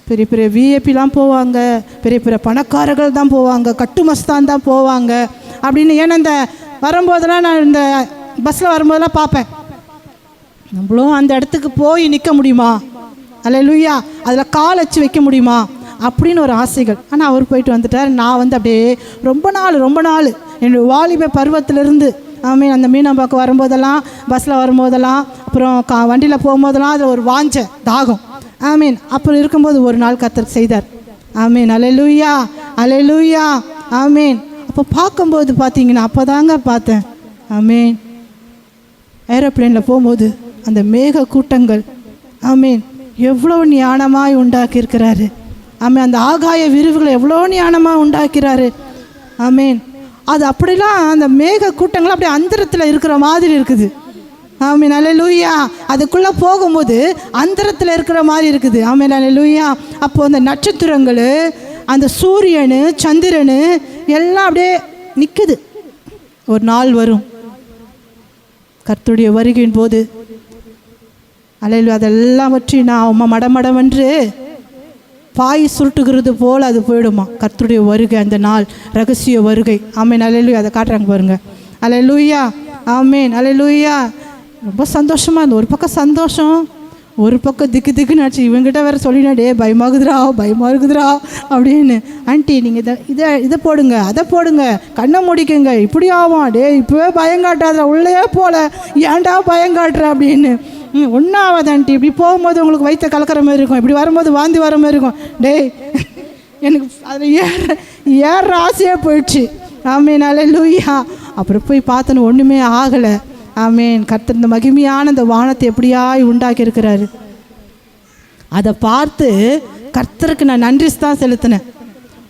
Speaker 1: பெரிய பெரிய விஐபிலாம் போவாங்க, பெரிய பெரிய பணக்காரர்கள் தான் போவாங்க, கட்டுமஸ்தான் தான் போவாங்க அப்படின்னு. ஏன்னா இந்த வரும்போதெல்லாம் நான் இந்த பஸ்ஸில் வரும்போதெல்லாம் பார்ப்பேன், நம்மளும் அந்த இடத்துக்கு போய் நிற்க முடியுமா? அல்லேலூயா. அதில் கால் வச்சு வைக்க முடியுமா அப்படின்னு ஒரு ஆசைகள். ஆனால் அவர் போயிட்டு வந்துட்டார். நான் வந்து அப்படியே ரொம்ப நாள் என்னுடைய வாலிப பருவத்திலிருந்து, ஆமீன், அந்த மீனம்பாக்கம் வரும்போதெல்லாம், பஸ்ஸில் வரும்போதெல்லாம், அப்புறம் வண்டியில் போகும்போதெல்லாம் அதில் ஒரு வாஞ்ச தாகம். ஆமீன். அப்புறம் இருக்கும்போது ஒரு நாள் கர்த்தர் செய்தார். ஆமீன். அல்லேலூயா. அல்லேலூயா. ஆமீன். அப்போ பார்க்கும்போது பார்த்தீங்கன்னா, அப்போ தாங்க பார்த்தேன். ஆமீன். ஏரோப்ளேனில் போகும்போது அந்த மேக கூட்டங்கள், ஆமீன், எவ்வளோ ஞானமாய் உண்டாக்கியிருக்கிறாரு. ஆமீன். அந்த ஆகாய விரிவுகளை எவ்வளோ ஞானமாக உண்டாக்கிறாரு. ஆமீன். அது அப்படிலாம் அந்த மேக கூட்டங்கள் அப்படியே அந்தரத்தில் இருக்கிற மாதிரி இருக்குது. ஆமீன். அல்லேலூயா. அதுக்குள்ளே போகும்போது அந்தரத்தில் இருக்கிற மாதிரி இருக்குது. ஆமீன். அல்லேலூயா. அப்போது அந்த நட்சத்திரங்கள், அந்த சூரியனு, சந்திரனு எல்லாம் அப்படியே நிற்குது. ஒரு நாள் வரும் கர்த்தருடைய வருகையின் போது, அல்லேலூயா, அதெல்லாம் பற்றி நான் மடமடவென்று பாய் சுருட்டுகிறது போல் அது போயிடுமா. கர்த்தருடைய வருகை, அந்த நாள், ரகசிய வருகை. ஆமீன். அல்லேலூயா. அதை காட்டுறாங்க பாருங்க. அல்லேலூயா. ஆமேன். அல்லேலூயா. ரொம்ப சந்தோஷமாக இருந்தது. ஒரு பக்கம் சந்தோஷம், ஒரு பக்கம் திக்கு திக்குன்னு ஆச்சு. இவங்ககிட்ட வேறு சொல்லினாடே பயமாகுதுரா அப்படின்னு. ஆண்டி நீங்கள் இதை போடுங்க, அதை போடுங்க, கண்ணை முடிக்குங்க, இப்படி ஆகும், டே இப்போவே பயங்காட்டாத, உள்ளே போல ஏன்டா பயங்காட்டுற அப்படின்னு. ஒன்றும் ஆகாது ஆண்டி, இப்படி போகும்போது உங்களுக்கு வயிற்ற கலக்கிற மாதிரி இருக்கும், இப்படி வரும்போது வாந்தி வர மாதிரி இருக்கும். டேய் எனக்கு அதில் ஏற ஆசையாக போயிடுச்சு. ஆமேன். அல்லேலூயா. அப்புறம் போய் பார்த்தோன்னு ஒன்றுமே ஆகலை. ஆமேன். கர்த்தர் இந்த மகிமையான இந்த வானத்தை எப்படியாய் உண்டாக்கி இருக்கிறாரு. அதை பார்த்து கர்த்தருக்கு நான் நன்றி தான் செலுத்தினேன்.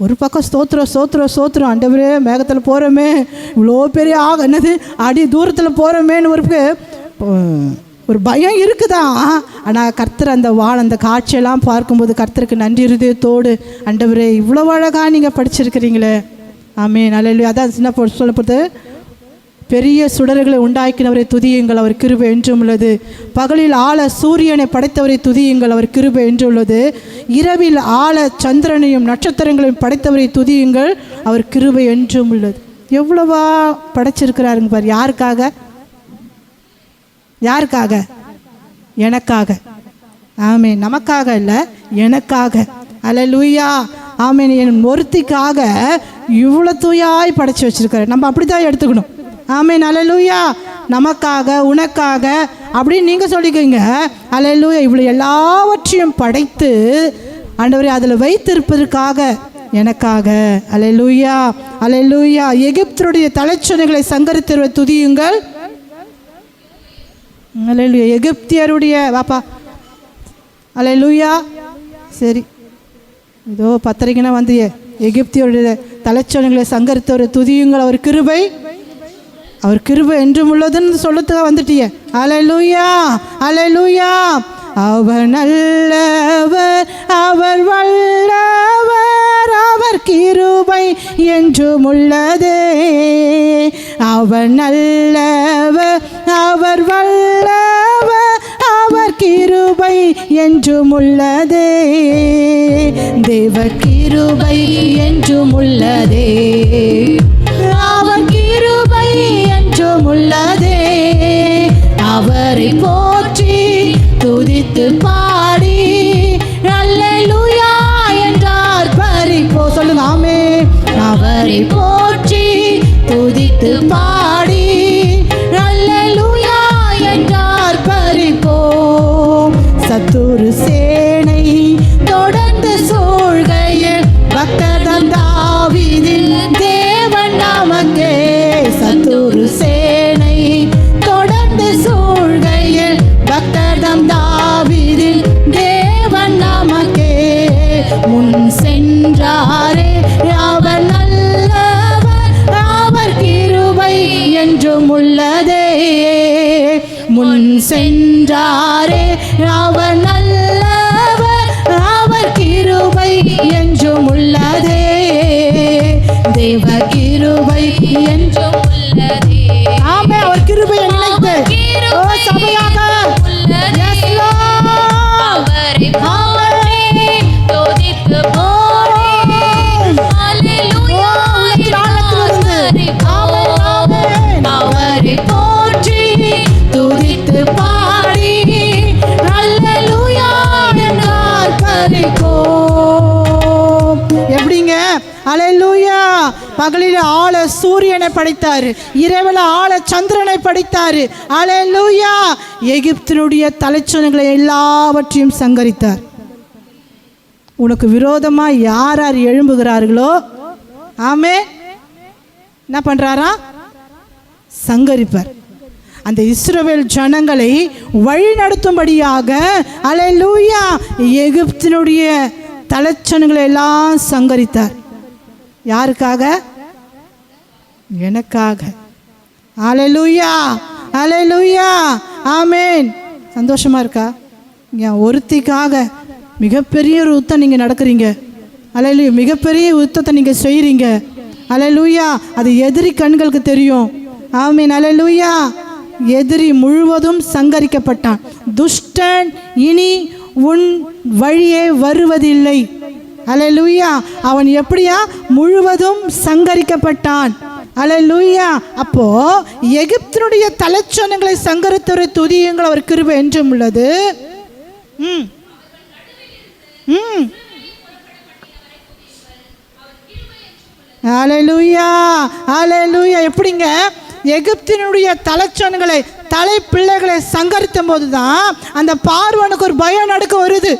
Speaker 1: ஒரு பக்கம் ஸ்தோத்திரம் ஆண்டவரே, மேகத்தில் போகிறோமே, இவ்வளோ பெரிய என்னது அடி தூரத்தில் போகிறோமேன்னு ஒரு பயம் இருக்குதான். ஆனால் கர்த்தர் அந்த காட்சியெல்லாம் பார்க்கும்போது கர்த்தருக்கு நன்றி இருதயத்தோடு, ஆண்டவரே இவ்வளோ அழகாக நீங்கள் படிச்சிருக்கிறீங்களே. ஆமேன். அல்லேலூயா. அதான் சின்ன சொல்லப்படுது, பெரிய சுடர்களை உண்டாக்கினவரை துதியுங்கள், அவர் கிருபை என்றும் உள்ளது. பகலில் ஆழ சூரியனை படைத்தவரை துதியுங்கள், அவர் கிருபை என்று உள்ளது. இரவில் ஆழ சந்திரனையும் நட்சத்திரங்களையும் படைத்தவரை துதியுங்கள், அவர் கிருபை என்றும் உள்ளது. எவ்வளவா படைச்சிருக்கிறாருங்க பாரு. யாருக்காக? எனக்காக. ஆமேன். நமக்காக இல்லை, எனக்காக. அல்லேலூயா. ஆமேன். என் ஒருத்திக்காக இவ்வளோ தூயாய் படைச்சி வச்சிருக்காரு. நம்ம அப்படி தான் எடுத்துக்கணும். ஆமேன். அல்லேலூயா. நமக்காக, உனக்காக அப்படின்னு நீங்கள் சொல்லிக்கோங்க. அல்லேலூயா. இவ்வளோ எல்லாவற்றையும் படைத்து ஆண்டவரே அதில் வைத்திருப்பதற்காக எனக்காக. அல்லேலூயா. அல்லேலூயா. எகிப்தினுடைய தலைச்சனைகளை சங்கரித்து துதியுங்கள். அல்லேலூயா. எகிப்தியருடைய வாப்பா. அல்லேலூயா. சரி, இதோ பத்திரிக்கைனா வந்து எகிப்தியருடைய தலைச்சனைகளை சங்கரித்தவரை துதியுங்கள், அவர் கிருபை என்றும் உள்ளதுன்னு சொல்லத்துக்காக வந்துட்டியே. அல்லேலூயா. அல்லேலூயா. அவர் நல்லவர், அவர் வல்லவர், அவர் கிருபை என்றும் உள்ளதே. அவர் நல்லவர், அவர் வல்லவர், அவர் கிருபை என்றும் உள்ளதே. தேவ கிருபை என்றும் உள்ளதே, அவர் கிருபை என்றும் உள்ளதே. அவரை போற்றி துதித்து பாடி அல்லேலூயா என்றார் பரிப்போ. சொல்லுங்க ஆமென். அவரை போற்றி துதித்து பாடி அல்லேலூயா என்றார் பரிப்போ. சத்துரு சேனை தொடர்ந்து சூழ்கையில் பக்தன் தாவீதின் தேவன் நமக்கே. சத்துரு சேனை தொடர்ந்து சூழ்கையில் பக்தன் தாவீதின் தேவன் நமக்கே. முன் சென்றாரே அவர் நல்லவர், அவர் கிருபை என்றும் உள்ளதே. முன் சென்றாரே அவர் நல்லவர், அவர் கிருபை என்றும் உள்ளதே. தேவ கிருபை என்றும் உள்ளதே. ஆமே. அவர் கிருபை நினைத்து சபையாக எப்படிங்க? அல்லேலூயா. பகலில் ஆழ சூரியனை படைத்தாரு, இரவில் ஆழ சந்திரனை படைத்தாரு. அல்லேலூயா. எகிப்தினுடைய தலைச்சனைகளை எல்லாவற்றையும் சங்கரித்தார். உனக்கு விரோதமாக யார் யார் எழும்புகிறார்களோ ஆமே என்ன பண்றாரா? சங்கரிப்பார். அந்த இஸ்ரவேல் ஜனங்களை வழி நடத்தும்படியாக அல்லேலூயா எகிப்தினுடைய தலைச்சனைகளை எல்லாம் சங்கரித்தார். யாருக்காக? எனக்காக. அல்லேலூயா. அல்லேலூயா. ஆமென். சந்தோஷமா இருக்கா? என் ஒருத்திக்காக மிகப்பெரிய ஒரு யுத்தம் நீங்கள் நடக்கிறீங்க. அல்லேலூயா. மிகப்பெரிய யுத்தத்தை நீங்கள் செய்கிறீங்க. அல்லேலூயா. அது எதிரி கண்களுக்கு தெரியும். ஆமென். அல்லேலூயா. எதிரி முழுவதும் சங்கரிக்கப்பட்டான். துஷ்டன் இனி உன் வழியே வருவதில்லை. அல்லேலூயா. அவன் எப்படியா? முழுவதும் சங்கரிக்கப்பட்டான். அல்லேலூயா. அப்போ எகிப்தினுடைய தலைச்சனங்களை சங்கரித்தவரை துதியுங்கள், அவர் கிருபை என்றும் உள்ளது. அல்லேலூயா, அல்லேலூயா. எப்படிங்க? எகிப்தினுடைய தலைச்சன்களை தலை பிள்ளைகளை சங்கரித்த போது தான் அந்த பார்வனுக்கு ஒரு பயம் நடுக்க வருது.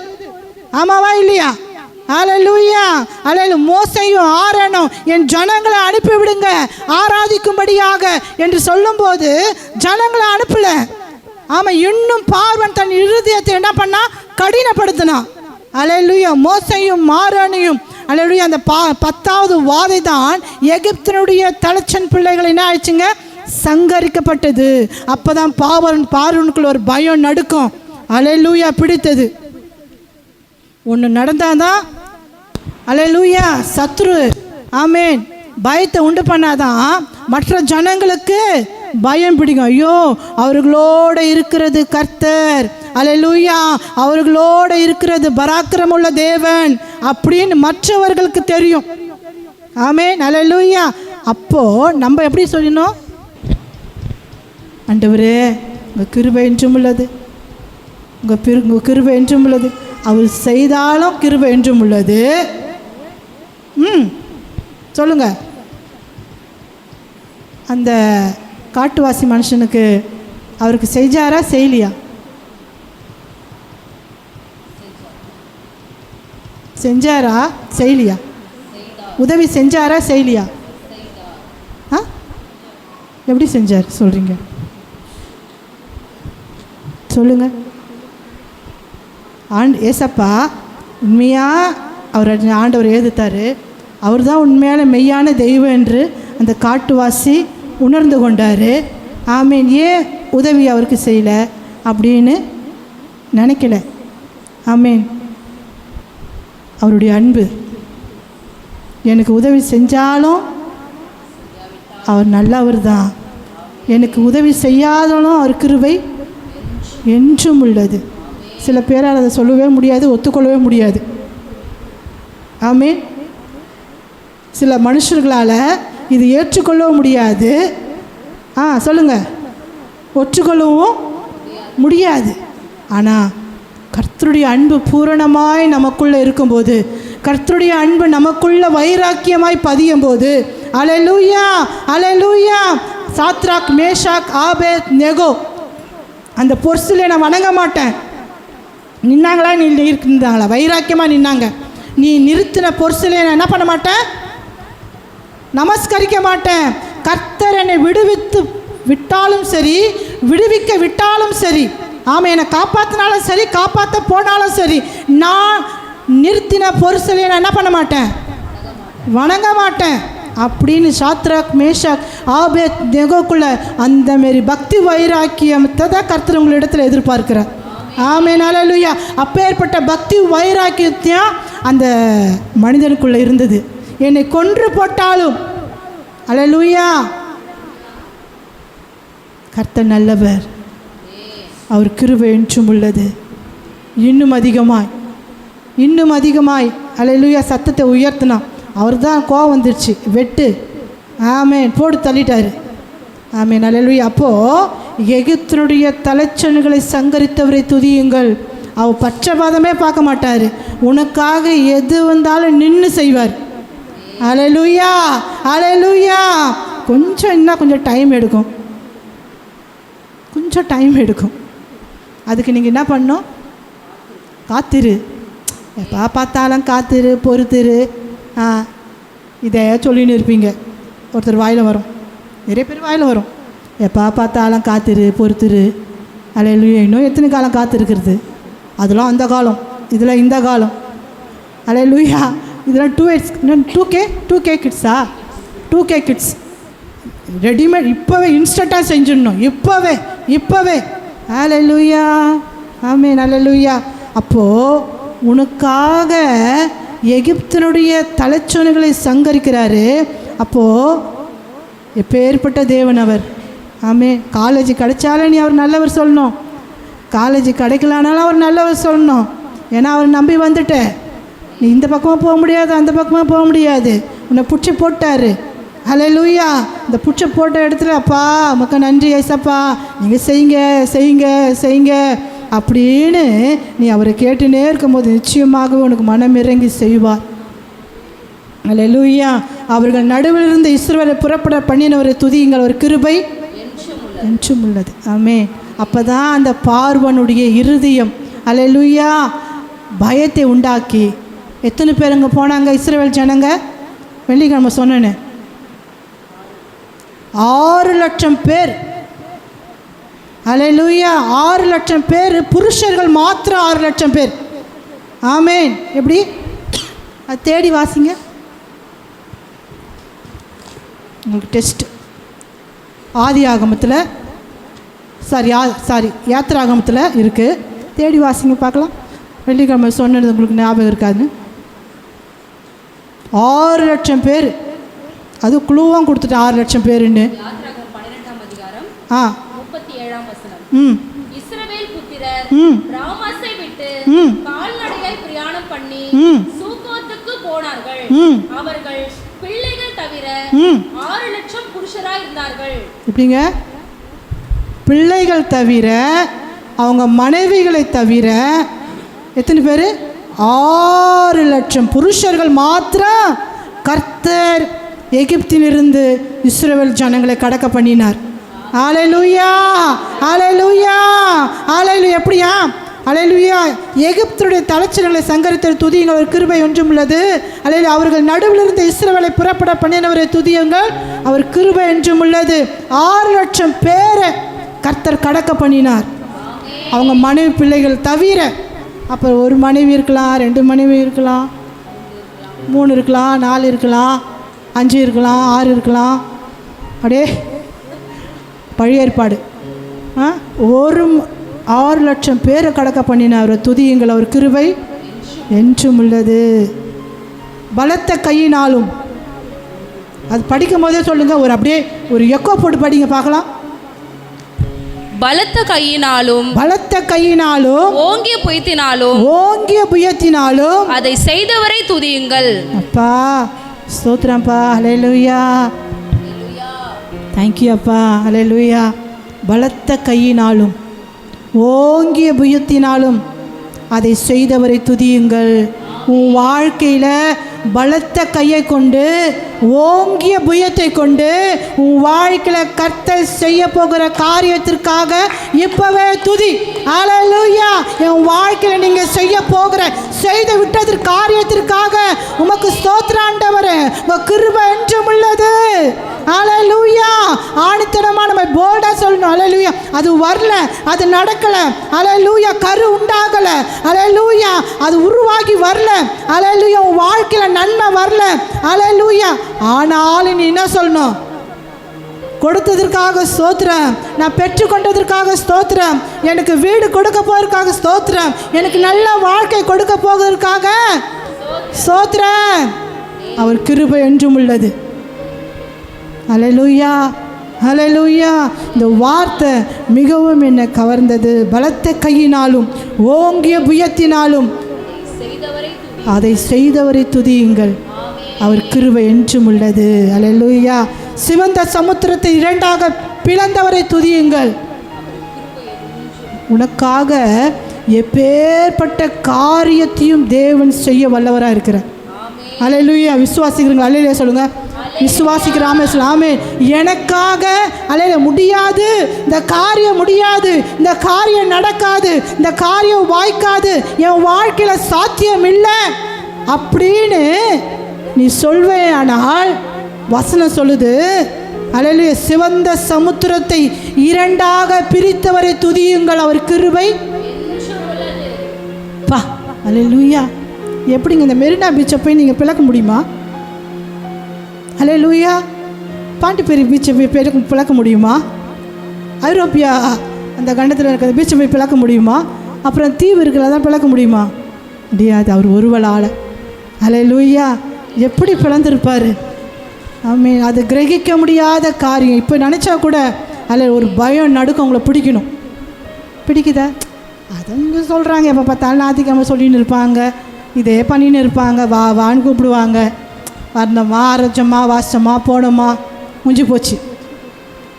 Speaker 1: ஆமாவா இல்லையா? அல்லேலூயா, அல்லேலூயா. மோசேயும் ஆரோனும் என் ஜனங்களை அனுப்பிவிடுங்க ஆராதிக்கும்படியாக என்று சொல்லும்போது ஜனங்களை அனுப்பல. ஆமாம், இன்னும் பார்வன் தன் இருதயத்தை என்ன பண்ணா? கடினப்படுத்தினான். அல்லேலூயா. மோசேயும் ஆரோனையும் அல்லேலூயா அந்த 10வது வாதை தான் எகிப்தினுடைய தலைச்சன் பிள்ளைகள் என்ன ஆயிடுச்சுங்க? சங்கரிக்கப்பட்டது. அப்பதான் பார்வனுக்குள்ள ஒரு பயம் நடுக்கும் அல்லேலூயா பிடித்தது. ஒன்று நடந்தாதான் அல்லேலூயா சத்ரு ஆமேன் பயத்தை உண்டு பண்ணாதான் மற்ற ஜனங்களுக்கு பயம் பிடிக்கும். ஐயோ, அவர்களோட இருக்கிறது கர்த்தர், அல்லேலூயா, அவர்களோட இருக்கிறது பராக்கிரமுள்ள தேவன் அப்படின்னு மற்றவர்களுக்கு தெரியும். ஆமேன், அல்லேலூயா. அப்போ நம்ம எப்படி சொல்லணும்? ஆண்டவரே, உங்கள் கிருபை என்றும் உள்ளது, உங்கள் கிருபை என்றும் உள்ளது. அவர் செய்தாலும் கிருபை என்றும் உள்ளது. சொல்லுங்க. அந்த காட்டுவாசி மனுஷனுக்கு அவருக்கு செஞ்சாரா செய்யலையா? செஞ்சாரா செய்யலையா? உதவி செஞ்சாரா செய்யலையா? எப்படி செஞ்சார் சொல்றீங்க? சொல்லுங்க. ஏசப்பா உண்மையாக ஆண்டவர் ஏதுத்தார். அவர் தான் உண்மையான மெய்யான தெய்வம் என்று அந்த காட்டுவாசி உணர்ந்து கொண்டார். ஆமீன். ஏன் உதவி அவருக்கு செய்யலை அப்படின்னு நினைக்கல. ஆமீன். அவருடைய அன்பு. எனக்கு உதவி செஞ்சாலும் அவர் நல்லவர் தான், எனக்கு உதவி செய்யாதாலும் அவர் கிருபை என்றும் உள்ளது. சில பேரால் அதை சொல்லவே முடியாது, ஒத்துக்கொள்ளவே முடியாது. ஆமீன். சில மனுஷர்களால் இது ஏற்றுக்கொள்ளவும் முடியாது. சொல்லுங்கள், ஒற்றுக்கொள்ளவும் முடியாது. ஆனால் கர்த்தருடைய அன்பு பூரணமாய் நமக்குள்ளே இருக்கும்போது, கர்த்தருடைய அன்பு நமக்குள்ள வைராக்கியமாய் பதியும் போது, அல்லேலூயா, அல்லேலூயா. சாத்ராக், மேஷாக், ஆபேத் நேகோ அந்த பொருசில் நான் வணங்க மாட்டேன் நின்னாங்களா? நீ இருந்தாங்களா? வைராக்கியமாக நின்னாங்க. நீ நிறுத்தின பொருசில் நான் என்ன பண்ண மாட்டேன்? நமஸ்கரிக்க மாட்டேன். கர்த்தர் என்னை விடுவித்து விட்டாலும் சரி, விடுவிக்க விட்டாலும் சரி, ஆமாம், என்னை காப்பாற்றினாலும் சரி, காப்பாற்ற போனாலும் சரி, நான் நிறுத்தின பொருசில் நான் என்ன பண்ண மாட்டேன்? வணங்க மாட்டேன் அப்படின்னு சாத்ராக், மேஷாக், ஆபேத் நேகோக்குள்ள அந்த மாரி பக்தி வைராக்கியத்தை தான் கர்த்தர் உங்களிடத்தில் எதிர்பார்க்கிறார். ஆமென், அல்லேலூயா. அப்பேற்பட்ட பக்தி வைராக்கியத்தையும் அந்த மனிதனுக்குள்ளே இருந்தது. என்னை கொன்று போட்டாலும், அல்லேலூயா, கர்த்தர் நல்லவர், அவர் கிருபை என்றும் உள்ளது. இன்னும் அதிகமாய், இன்னும் அதிகமாய், அல்லேலூயா, சத்தத்தை உயர்த்தினான். அவர் தான் கோவம் வந்துடுச்சு, வெட்டு, ஆமேன், போட்டு தள்ளிட்டாரு. ஆமேன், அல்லேலூயா. அப்போது எகிப்தினுடைய தலைச்சன்களை சங்கரித்தவரை துதியுங்கள். அவர் பட்சபாதமே பார்க்க மாட்டார், உனக்காக எது வந்தாலும் நின்று செய்வார். அல்லேலூயா, அல்லேலூயா. இன்னும் கொஞ்சம் டைம் எடுக்கும், கொஞ்சம் டைம் எடுக்கும். அதுக்கு நீங்கள் என்ன பண்ணணும்? காத்திரு, எப்போ பார்த்தாலும் காத்திரு, பொறுத்திரு, இதை சொல்லின்னு இருப்பீங்க. ஒருத்தர் வாயில் வரும், நிறைய பேர் வாயில் வரும், எப்போ பார்த்தாலும் காத்திரு, பொறுத்திரு. அல்லேலூயா. இன்னும் எத்தனை காலம் காத்திருக்கிறது? அதெல்லாம் அந்த காலம், இதில் இந்த காலம். அல்லேலூயா. இதெல்லாம் 2K கிட்ஸா? 2K கிட்ஸ் ரெடிமேட், இப்போவே இன்ஸ்டண்ட்டாக செஞ்சிடணும், இப்போவே. அல்லேலூயா, ஆமென், அல்லேலூயா. அப்போது உனக்காக எகிப்தினுடைய தலைச்சோனைகளை சங்கரிக்கிறாரு. அப்போது எப்பேற்பட்ட தேவன் அவர். ஆமென். காலேஜ் கிடைச்சாலும் நீ அவர் நல்லவர் சொல்லணும், காலேஜ் கிடைக்கலானாலும் அவர் நல்லவர் சொல்லணும். ஏன்னா அவர் நம்பி வந்துட்ட, நீ இந்த பக்கமாக போக முடியாது, அந்த பக்கமாக போக முடியாது, உன்னை பிடிச்சி போட்டார். ஹல்லேலூயா. இந்த புட்சை போட்ட இடத்துல அப்பா உமக்கு நன்றி ஏசப்பா, நீங்கள் செய்யுங்க செய்யுங்க செய்யுங்க அப்படின்னு நீ அவரை கேட்டுனே இருக்கும்போது நிச்சயமாகவே உனக்கு மனம் இறங்கி செய்வார். ஹல்லேலூயா. அவர்கள் நடுவில் இருந்து இஸ்ரவேலை புறப்பட பண்ணினவரை துதியுங்கள், ஒரு கிருபை என்றும் உள்ளது. ஆமென். அப்போ தான் அந்த பார்வனுடைய இருதயம் ஹல்லேலூயா பயத்தை உண்டாக்கி, எத்தனை பேர் அங்கே போனாங்க இஸ்ரவேல் ஜனங்க? வெள்ளிக்கிழமை சொன்னேன்னு 6 லட்சம் பேர். ஹல்லேலூயா. 6 லட்சம் பேர், புருஷர்கள் மாத்திரம் 6 லட்சம் பேர். ஆமென். எப்படி அது தேடி வாசிங்க, உங்களுக்கு டெஸ்ட். ஆதி ஆகமத்தில் யாத்திராகமத்தில் இருக்குது, தேடி வாசிங்க பார்க்கலாம். வெள்ளிக்கிழமை சொன்னது உங்களுக்கு ஞாபகம் இருக்காதுன்னு. 6 லட்சம் பேர், அது குழுவாக கொடுத்துட்டு 6 லட்சம் பேருன்னு.
Speaker 3: இஸ்ரவேல் புத்திரர் ராமாசை விட்டு கால்நடையாய் பிரயாணம் பண்ணி சூக்கோத்துக்கு போனார்கள். அவர்கள் பிள்ளைகள் தவிர 6 லட்சம் புருஷராய் இருந்தார்கள். எப்படிங்க?
Speaker 1: பிள்ளைகள் தவிர, அவங்க மனைவிகளை தவிர எத்தனை பேர்? 6 லட்சம் புருஷர்கள் மாத்திரம் கர்த்தர் எகிப்திலிருந்து இஸ்ரவேல் ஜனங்களை கடக்க பண்ணினார். ஹல்லேலூயா ஹல்லேலூயா ஹல்லேலூயா. எப்படியா? ஹல்லேலூயா. எகிப்துடைய தலைச்சர்களை சங்கரித்த துதியுங்கள், ஒரு கிருபை ஒன்றும் உள்ளது. ஹல்லேலூயா. அவர்கள் நடுவில் இருந்த இஸ்ரவேலை புறப்பட பண்ணினவரை துதியுங்கள், அவர் கிருபை என்றும் உள்ளது. 6 லட்சம் பேரை கர்த்தர் கடக்க பண்ணினார், அவங்க மனைவி பிள்ளைகள் தவிர. அப்போ ஒரு மனைவி இருக்கலாம், 2 மனைவி இருக்கலாம், 3 இருக்கலாம், 4 இருக்கலாம், 5 இருக்கலாம், 6 இருக்கலாம். அப்படியே பழைய ஏற்பாடு. ஒரு 6 லட்சம் பேரை கடக்க பண்ணினார். துதியுங்கள், அவர் கிருபை என்றும் உள்ளது. பலத்த கையினாலும், அது படிக்கும் போதே சொல்லுங்க, ஒரு அப்படியே ஒரு எக்கோ போட்டு படிங்க பார்க்கலாம்.
Speaker 3: பலத்த கையினாலும்
Speaker 1: ஓங்கிய புயத்தினாலும்
Speaker 3: அதை செய்தவரை துதியுங்கள்.
Speaker 1: அப்பா ஸ்தோத்திரம்ப்பா. ஹல்லேலூயா. தேங்க்யூ அப்பா. ஹல்லேலூயா. பலத்த கையினாலும் ஓங்கிய புயத்தினாலும் அதை செய்தவரை துதியுங்கள். உன் வாழ்க்கையில் பலத்த கையை கொண்டு, ஓங்கிய புயத்தை கொண்டு உன் வாழ்க்கையில் கர்த்தர் செய்ய போகிற காரியத்திற்காக இப்பவே துதி. ஹல்லேலூயா. என் வாழ்க்கையில் நீங்கள் செய்ய போகிற, செய்து விட்டது காரியத்திற்காக உமக்கு ஸ்தோத்திரம் ஆண்டவரே, உங்கள் கிருபை என்றும் உள்ளது. ஹல்லேலூயா. ஆணித்தனமாக நம்ம போல்டாக சொல்லணும். ஹல்லேலூயா. அது வரல, அது நடக்கலை. ஹல்லேலூயா. கரு உண்டாகலை. ஹல்லேலூயா. அது உருவாகி வரல. ஹல்லேலூயா. உன் வாழ்க்கையில் நன்மை வரல. ஹல்லேலூயா. ஆனாலும் நீ என்ன சொல்லணும்? கொடுத்ததற்காக ஸ்தோத்திரம், நான் பெற்றுக்கொண்டதற்காக ஸ்தோத்திரம், எனக்கு வீடு கொடுக்க போவதற்காக ஸ்தோத்திரம், எனக்கு நல்ல வாழ்க்கை கொடுக்க போவதற்காக ஸ்தோத்திரம். அவர் கிருபை என்றும் உள்ளது. ஹல்லேலூயா ஹல்லேலூயா. இந்த வார்த்தை மிகவும் என்னை கவர்ந்தது. பலத்த கையினாலும் ஓங்கிய புயத்தினாலும் அதை செய்தவரை துதியுங்கள், அவர் கிருபை என்றும் உள்ளது. ஹல்லேலூயா. சிவந்த சமுத்திரத்தை 2ஆக பிளந்தவரை துதியுங்கள். உனக்காக எப்பேற்பட்ட காரியத்தையும் தேவன் செய்ய வல்லவராக இருக்கிறார். ஹல்லேலூயா. விசுவாசிக்கிறீங்களா? ஹல்லேலூயா சொல்லுங்க. விசுவாசிக்கிறாமே சொல்லாமே. எனக்காக அல்ல முடியாது, இந்த காரியம் முடியாது, இந்த காரியம் நடக்காது, இந்த காரியம் வாய்க்காது, என் வாழ்க்கையில் சாத்தியம் இல்லை அப்படின்னு நீ சொல்வேயானால் வசனம் சொல்லுது. அல்லேலூயா. சிவந்த சமுத்திரத்தை 2ஆக பிரித்தவரை துதியுங்கள், அவர் கிருபை. பா அல்லேலூயா. எப்படிங்க இந்த மெரினா பீச்சை போய் நீங்கள் பிளக்க முடியுமா? ஹல்லேலூயா. பாண்டிப்பேரி பீச்சை போய் பிளக்க முடியுமா? ஐரோப்பியா அந்த கண்டத்தில் இருக்கிற பீச்சை போய் பிளக்க முடியுமா? அப்புறம் தீவு இருக்கிறதான் பிளக்க முடியுமா? முடியாது. அவர் ஒருவளால். ஹல்லேலூயா. எப்படி பிளந்திருப்பார்? ஆமென். அது கிரகிக்க முடியாத காரியம். இப்போ நினச்சா கூட அதில் ஒரு பயம் நடுக்கம் உங்களை பிடிக்கணும். பிடிக்குதா? அதங்க சொல்கிறாங்க, எப்போ பார்த்தாலும் ஞாயிற்றுக்கிழமை சொல்லின்னு இருப்பாங்க, இதே பண்ணின்னு இருப்பாங்க, வா வான்னு கூப்பிடுவாங்க. வந்தோமா, அரைச்சோமா, வாசிச்சோமா, போனோமா, முடிஞ்சு போச்சு.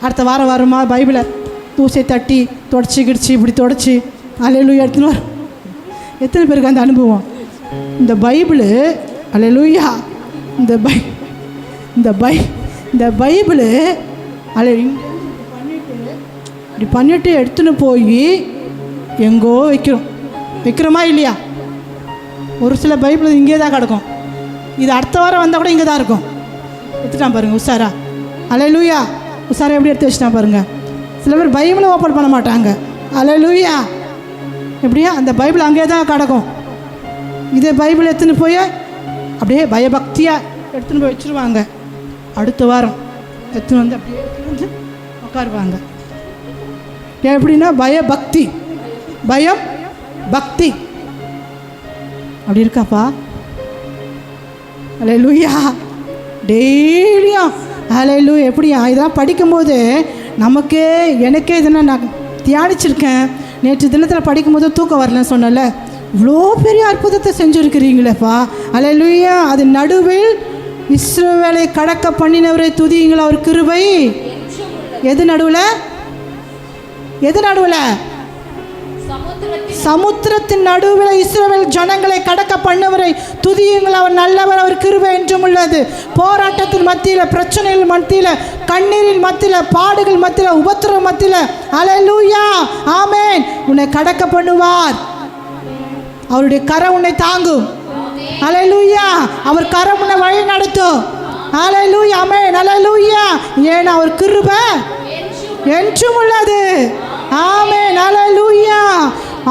Speaker 1: அடுத்த வாரம் வருமா, பைபிளை தூசை தட்டி தொடச்சி கிடிச்சி இப்படி தொடச்சி அல்லேலூயா எடுத்துன்னு வரும். எத்தனை பேருக்கு அந்த அனுபவம்? இந்த பைபிளு அல்லேலூயா, இந்த பைபிளு இப்படி பண்ணிட்டு எடுத்துன்னு போய் எங்கோ வைக்கிறோமா இல்லையா? ஒரு சில பைபிள் இங்கே தான் கிடக்கும். இது அடுத்த வாரம் வந்தால் கூட இங்கே தான் இருக்கும். எடுத்துட்டான் பாருங்கள் உஷாரா. அல்லேலூயா, உஷாரா எப்படி எடுத்து வச்சுட்டான் பாருங்கள். சில பேர் பைபிளை ஓப்பன் பண்ண மாட்டாங்க. அல்லேலூயா, எப்படியா அந்த பைபிள் அங்கே தான் கிடக்கும். இதே பைபிள் எடுத்துன்னு போய் அப்படியே பயபக்தியாக எடுத்துன்னு போய் வச்சுருவாங்க. அடுத்த வாரம் எடுத்துன்னு வந்து அப்படியே வந்து உட்காருவாங்க. எப்படின்னா பயம் பக்தி அப்படி இருக்காப்பா. அல்லேலூயா, டெய்லியும் அல்லேலூயா. எப்படியா இதெல்லாம் படிக்கும்போது எனக்கே இதெல்லாம் நான் தியானிச்சிருக்கேன். நேற்று தினத்தில் படிக்கும்போது தூக்கம் வரலன்னு சொன்னல, இவ்வளோ பெரிய அற்புதத்தை செஞ்சுருக்கிறீங்களேப்பா. அல்லேலூயா. அது நடுவில் இஸ்ரவேலை கடக்க பண்ணினவரை துதியுங்கள், அவர் கிருபை. எது நடுவில்? சமுத்திரத்தின் நடுவில் இஸ்ரவேல் ஜனங்களை கடக்க பண்ணவரை துதியுங்கள், அவர் நல்லவர், அவர் கிருபை என்றும் உள்ளது. போராட்டத்தின் மத்தியில், பிரச்சனைகள் மத்தியில், கண்ணீரின் மத்தியில், பாடுகள் மத்தியில், உபத்திரவ மத்தியில் அல்லேலூயா ஆமென் உன்னை கடக்க பண்ணுவார். அவருடைய கரம் உன்னை தாங்கும். அல்லேலூயா, அவர் கரம் உன்னை வழி நடத்தும். அல்லேலூயா ஆமென் அல்லேலூயா. ஏன்னா அவர் கிருபை என்றும் உள்ளது. ஆமென் அல்லேலூயா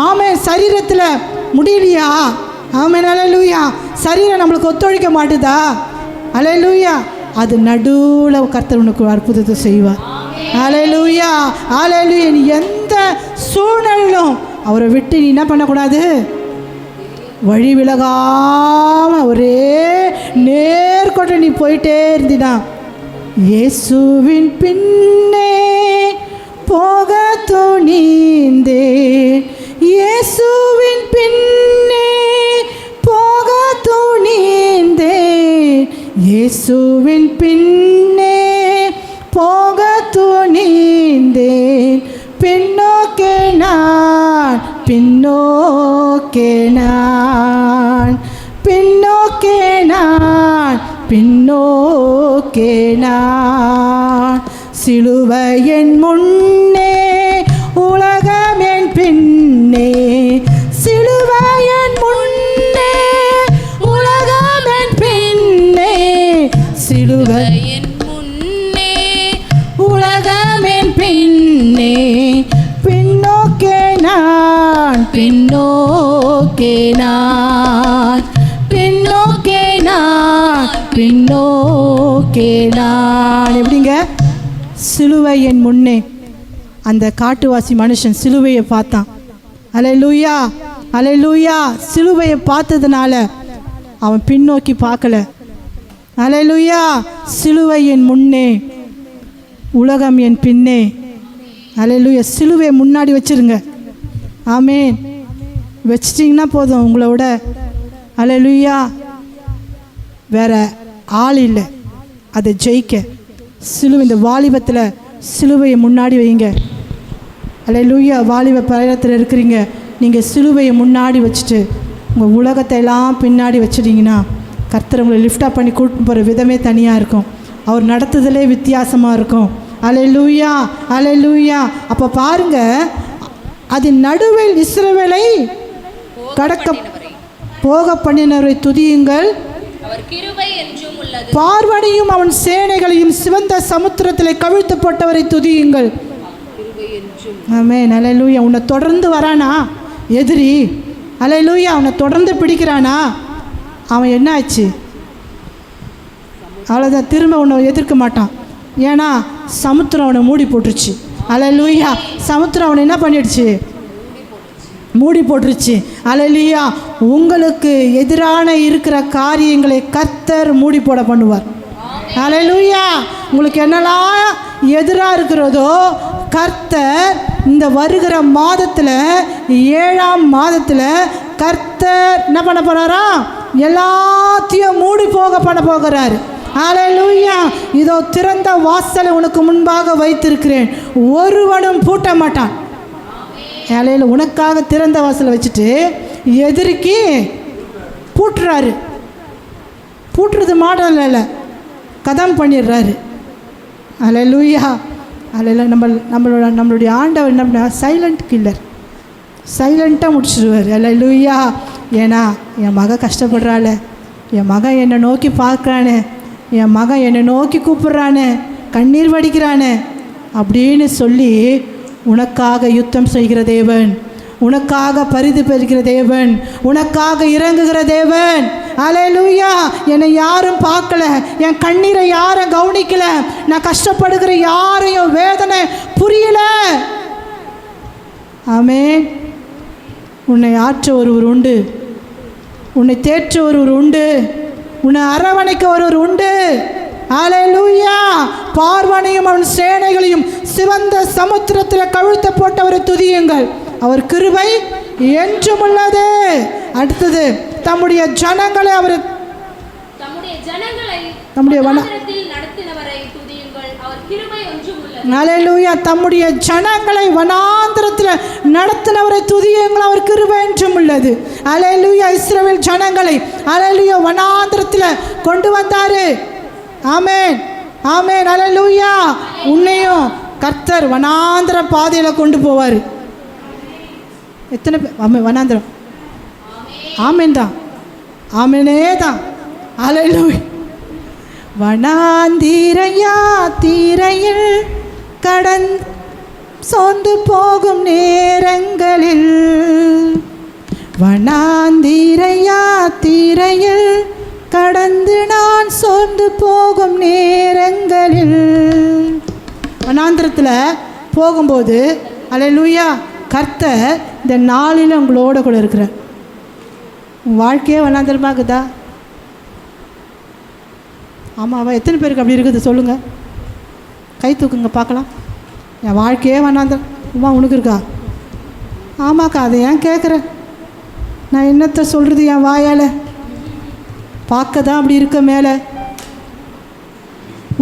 Speaker 1: ஆமென். சரீரத்தில் முடியலையா? ஆமென் அல்லேலூயா. சரீரம் நம்மளுக்கு ஒத்துழைக்க மாட்டுதா? அல்லேலூயா, அது நடுவில் கர்த்தர் உனக்கு அற்புதத்தை செய்வார். அல்லேலூயா அல்லேலூயா. நீ எந்த சூழ்நிலையிலும் அவரை விட்டு நீ என்ன பண்ணக்கூடாது? வழி விலகாமல் ஒரே நேர்கொண்டு நீ போயிட்டே இருந்தினா, இயேசுவின் பின்னே போக துணிந்தேன், இயேசுவின் பின்னே போக துணிந்தேன், இயேசுவின் பின்னே போக துணிந்தேன். பின்னோக்கே நான் பின்னோக்கே நான் பின்னோக்கே நான் பின்னோக்கே நான். சிலுவையின் முன்னே உலகம் என் பின்னே, சிலுவையின் முன்னே உலகம் என் பின்னே, சிலுவையின் முன்னே உலகம் என் பின்னே. பின்னோக்கே நான் பின்னோக்கே நான் பின்னோக்கே நான் பின்னோக்கே நான். எப்படிங்க? சிலுவை என் முன்னே. அந்த காட்டுவாசி மனுஷன் சிலுவையை பார்த்தான். அல்லேலூயா அல்லேலூயா. சிலுவையை பார்த்ததுனால அவன் பின்னோக்கி பார்க்கல. அல்லேலூயா. சிலுவை என் முன்னே உலகம் என் பின்னே. அல்லேலூயா. சிலுவையை முன்னாடி வச்சிருங்க. ஆமென். வச்சிட்டிங்கன்னா போதும், உங்களோட அல்லேலூயா வேற ஆள் இல்லை அதை ஜெயிக்க. சிலுவை இந்த வாலிபத்தில் சிலுவையை முன்னாடி வைங்க. அல்லேலூயா. வாலிப பயணத்தில் இருக்கிறீங்க, நீங்கள் சிலுவையை முன்னாடி வச்சுட்டு உங்கள் உலகத்தை எல்லாம் பின்னாடி வச்சுட்டிங்கன்னா கர்த்தர் உங்களை லிஃப்டாக பண்ணி கூட்டின்னு போகிற விதமே தனியாக இருக்கும். அவர் நடத்துதலே வித்தியாசமாக இருக்கும். அல்லேலூயா அல்லேலூயா. அப்போ பாருங்க, அது நடுவில் இஸ்ரவேலை கடக்க போக பண்ணினவரை துதியுங்கள், பார்வனையும் அவன் சேனைகளையும் சிவந்த சமுத்திரத்தில் கவிழ்த்து போட்டவரை துதியுங்கள். ஆமென் அல்லேலூயா. உன்னை தொடர்ந்து வரானா எதிரி? அல்லேலூயா. உன்னை தொடர்ந்து பிடிக்கிறானா? அவன் என்ன ஆச்சு? அவ்வளோதான், திரும்ப உன்னை எதிர்க்க மாட்டான். ஏன்னா சமுத்திரம் அவனை மூடி போட்டுருச்சு. அல்லேலூயா. சமுத்திரம் அவனை என்ன பண்ணிடுச்சு? மூடி போட்டுருச்சு. அல்லேலூயா. உங்களுக்கு எதிரான இருக்கிற காரியங்களை கர்த்தர் மூடி போட பண்ணுவார். அல்லேலூயா. உங்களுக்கு என்னெல்லாம் எதிராக இருக்கிறதோ கர்த்தர் இந்த வருகிற மாதத்தில் 7ஆம் மாதத்தில் கர்த்தர் என்ன பண்ண போகிறாரா? எல்லாத்தையும் மூடி பண்ண போகிறாரு. ஹல்லேலூயா. இதோ திறந்த வாசலை உனக்கு முன்பாக வைத்திருக்கிறேன், ஒருவனும் பூட்ட மாட்டான். ஹல்லேலூயா. உனக்காக திறந்த வாசலை வச்சுட்டு எதிரிக்கு பூட்டுறாரு. பூட்டுறது மாடல் இல்லை, கதம் பண்ணிடுறாரு. ஹல்லேலூயா. ஹல்லேலூயா. நம்மளுடைய ஆண்டவர் என்ன, சைலண்ட் கில்லர், சைலண்ட்டாக முடிச்சிடுவார். ஹல்லேலூயா. ஏன்னா என் மகன் கஷ்டப்படுறாள், என் மகன் என்னை நோக்கி பார்க்குறானே, என் மகன் என்னை நோக்கி கூப்பிட்றானே, கண்ணீர் வடிக்கிறானே அப்படின்னு சொல்லி உனக்காக யுத்தம் செய்கிற தேவன், உனக்காக பரிது பெறுகிற தேவன், உனக்காக இறங்குகிற தேவன். ஹல்லேலூயா. என்னை யாரும் பார்க்கல, என் கண்ணீரை யாரும் கவனிக்கல, நான் கஷ்டப்படுகிற யாரையும் வேதனை புரியல. ஆமென். உன்னை ஆற்ற ஒருவர் உண்டு, உன்னை தேற்ற ஒருவர் உண்டு, உன்னை அரவணைக்க ஒருவர் உண்டு. ஹல்லேலூயா. பார்வனையும் அவன் சேனைகளையும் சிவந்த சமுத்திரத்தில் கவிழ்த்து போட்டவரை துதியுங்கள், அவர் கிருபை என்றும் உள்ளது. அடுத்தது, தம்முடைய ஜனங்களை அவர் நம்முடைய
Speaker 3: நடத்தினவரை துதியுங்கள், அவர் கிருபை என்றும் உள்ளது.
Speaker 1: ஹல்லேலூயா. தம்முடைய ஜனங்களை வனாந்திரத்தில் நடத்தினவரை துதியுங்கள், அவர் கிருபை என்றும் உள்ளது. ஹல்லேலூயா. இஸ்ரவேல் ஜனங்களை ஹல்லேலூயா வனாந்திரத்தில் கொண்டு வந்தாரு. ஆமென், ஆமென். ஹல்லேலூயா. உன்னையும் கர்த்தர் வனாந்திர பாதையில் கொண்டு போவார். எத்தனை பேர் வனாந்திரம்? ஆமென் தான், ஆமெனே தான். ஹல்லேலூயா. வனாந்திர யாத்திரையில் கடந்து சோர்ந்து போகும் நேரங்களில், வனாந்திர யாத்திரையில் கடந்து நான் சோர்ந்து போகும் நேரங்களில், வனாந்திரத்தில் போகும்போது ஹல்லேலூயா கர்த்தர் இந்த நாளில் உங்களோட கூட இருக்கிறார். உன் வாழ்க்கையே வனாந்திரமாகுதா? ஆமாவா? எத்தனை பேருக்கு அப்படி இருக்குது சொல்லுங்கள், கை தூக்குங்க பார்க்கலாம். என் வாழ்க்கையே வனாந்திரம். உமா உனக்கு இருக்கா? ஆமாக்கா. அதை ஏன் கேட்குறேன், நான் என்னத்தை சொல்கிறது என் வாயால்? பார்க்க தான் அப்படி இருக்க, மேலே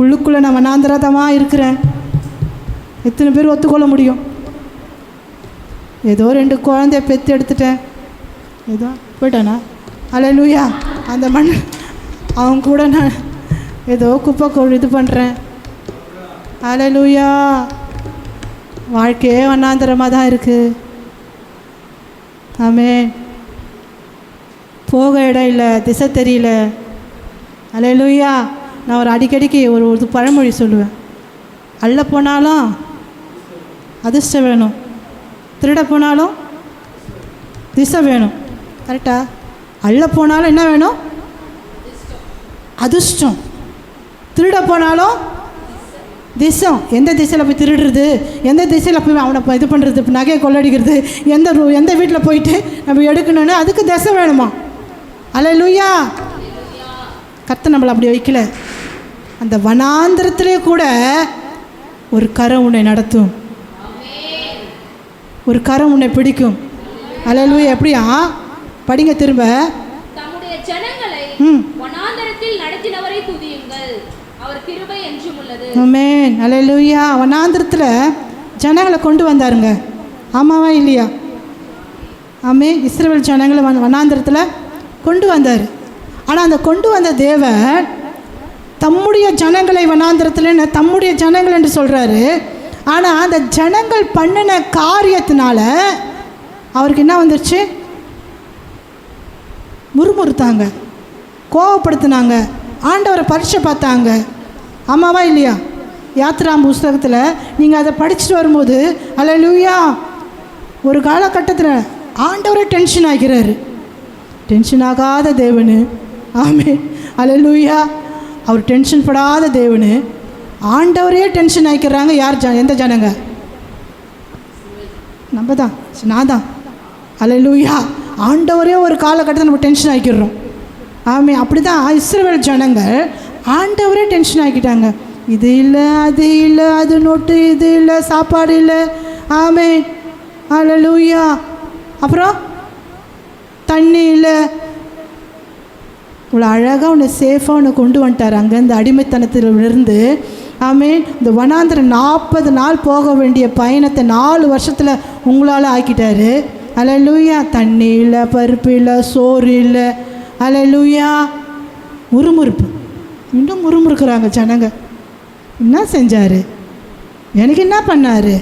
Speaker 1: உள்ளுக்குள்ளே நான் வனாந்திரதமாக இருக்கிறேன். எத்தனை பேர் ஒத்துக்கொள்ள முடியும்? ஏதோ 2 குழந்தைய பெற்று எடுத்துட்டேன், ஏதோ போயிட்டானா? ஹல்லேலூயா. அந்த மண் அவங்க கூட நான் ஏதோ குப்பை இது பண்ணுறேன். ஹல்லேலூயா. வாழ்க்கையே வண்ணாந்திரமாக தான் இருக்குது. ஆமென். போக இடம் இல்லை, திசை தெரியல. ஹல்லேலூயா. நான் ஒரு அடிக்கடிக்கு ஒரு பழமொழி சொல்லுவேன், அள்ள போனாலும் அதிர்ஷ்டம் வேணும், திருட போனாலும் திசை வேணும். கரெக்டா? அள்ள போனாலும் என்ன வேணும்? அதிர்ஷ்டம். திருட போனாலும் திசம். எந்த திசையில் போய் திருடுறது, எந்த திசையில் போய் அவனை இது பண்ணுறது, நகையை கொள்ளடிக்கிறது, எந்த வீட்டில் போயிட்டு நம்ம எடுக்கணும்னு அதுக்கு திசை வேணுமா? ஹல்லேலூயா. கர்த்தர் நம்மளை அப்படி வைக்கல. அந்த வனாந்திரத்திலே கூட ஒரு கரம் உன்னை நடத்தும், ஒரு கரம் உன்னை பிடிக்கும். ஹல்லேலூயா. எப்படியா? படிங்க திரும்ப.
Speaker 3: தம்முடைய ஜனங்களை வனாந்திரத்தில் நடத்தினவரை துதியுங்கள், அவர் கிருபை என்றும் உள்ளது.
Speaker 1: ஆமென். ஹல்லேலூயா. வனாந்திரத்தில் ஜனங்களை கொண்டு வந்தாருங்க. ஆமாவா இல்லையா? ஆமென். இஸ்ரவேல் ஜனங்களை வனாந்திரத்தில் கொண்டு வந்தார். ஆனால் அந்த கொண்டு வந்த தேவன் தம்முடைய ஜனங்களை வனாந்திரத்தில் தம்முடைய ஜனங்கள் என்று சொல்கிறாரு. ஆனால் அந்த ஜனங்கள் பண்ணின காரியத்தினால அவருக்கு என்ன வந்துருச்சு? முறுமுறுத்தாங்க, கோவப்படுத்தினாங்க, ஆண்டவரை பரீட்சை பார்த்தாங்க. ஆமாவா இல்லையா? யாத்திராம் புஸ்தகத்தில் நீங்கள் அதை படிச்சுட்டு வரும்போது ஹல்லேலூயா ஒரு காலகட்டத்தில் ஆண்டவரை டென்ஷன் ஆகிறாரு. டென்ஷன் ஆகாத தேவனு. ஆமென். ஹல்லேலூயா. அவர் டென்ஷன் படாத தேவனு. ஆண்டவரே டென்ஷன் ஆகிக்கிறாங்க. யார்? எந்த ஜனங்க? நம்ம தான், நான் தான். ஹல்லேலூயா. ஆண்டவரே ஒரு காலகட்டத்தில் நம்ம டென்ஷன் ஆகிக்கிறோம். ஆமே. அப்படி தான் இஸ்ரவேல் ஜனங்கள் ஆண்டவரே டென்ஷன் ஆக்கிட்டாங்க. இது இல்லை, அது இல்லை, அது நோட்டு, இது இல்லை, சாப்பாடு இல்லை. ஆமே. ஹல்லேலூயா. அப்புறம் தண்ணி இல்லை. இவ்வளோ அழகாக உன்னை சேஃபாக உன்னை கொண்டு வந்துட்டார் அங்கேருந்து அடிமைத்தனத்திலிருந்து. ஆமென். இந்த வனாந்திரம் 40 நாள் போக வேண்டிய பயணத்தை 4 வருஷத்தில் உங்களால் ஆக்கிட்டாரு. அல்லேலூயா. தண்ணி இல்லை, பருப்பு இல்லை, சோறு இல்லை. அல்லேலூயா. முறுமுறுப்பு, இன்னும் முறுமுறுக்கிறாங்க ஜனங்க. என்ன செஞ்சார், எனக்கு என்ன பண்ணார்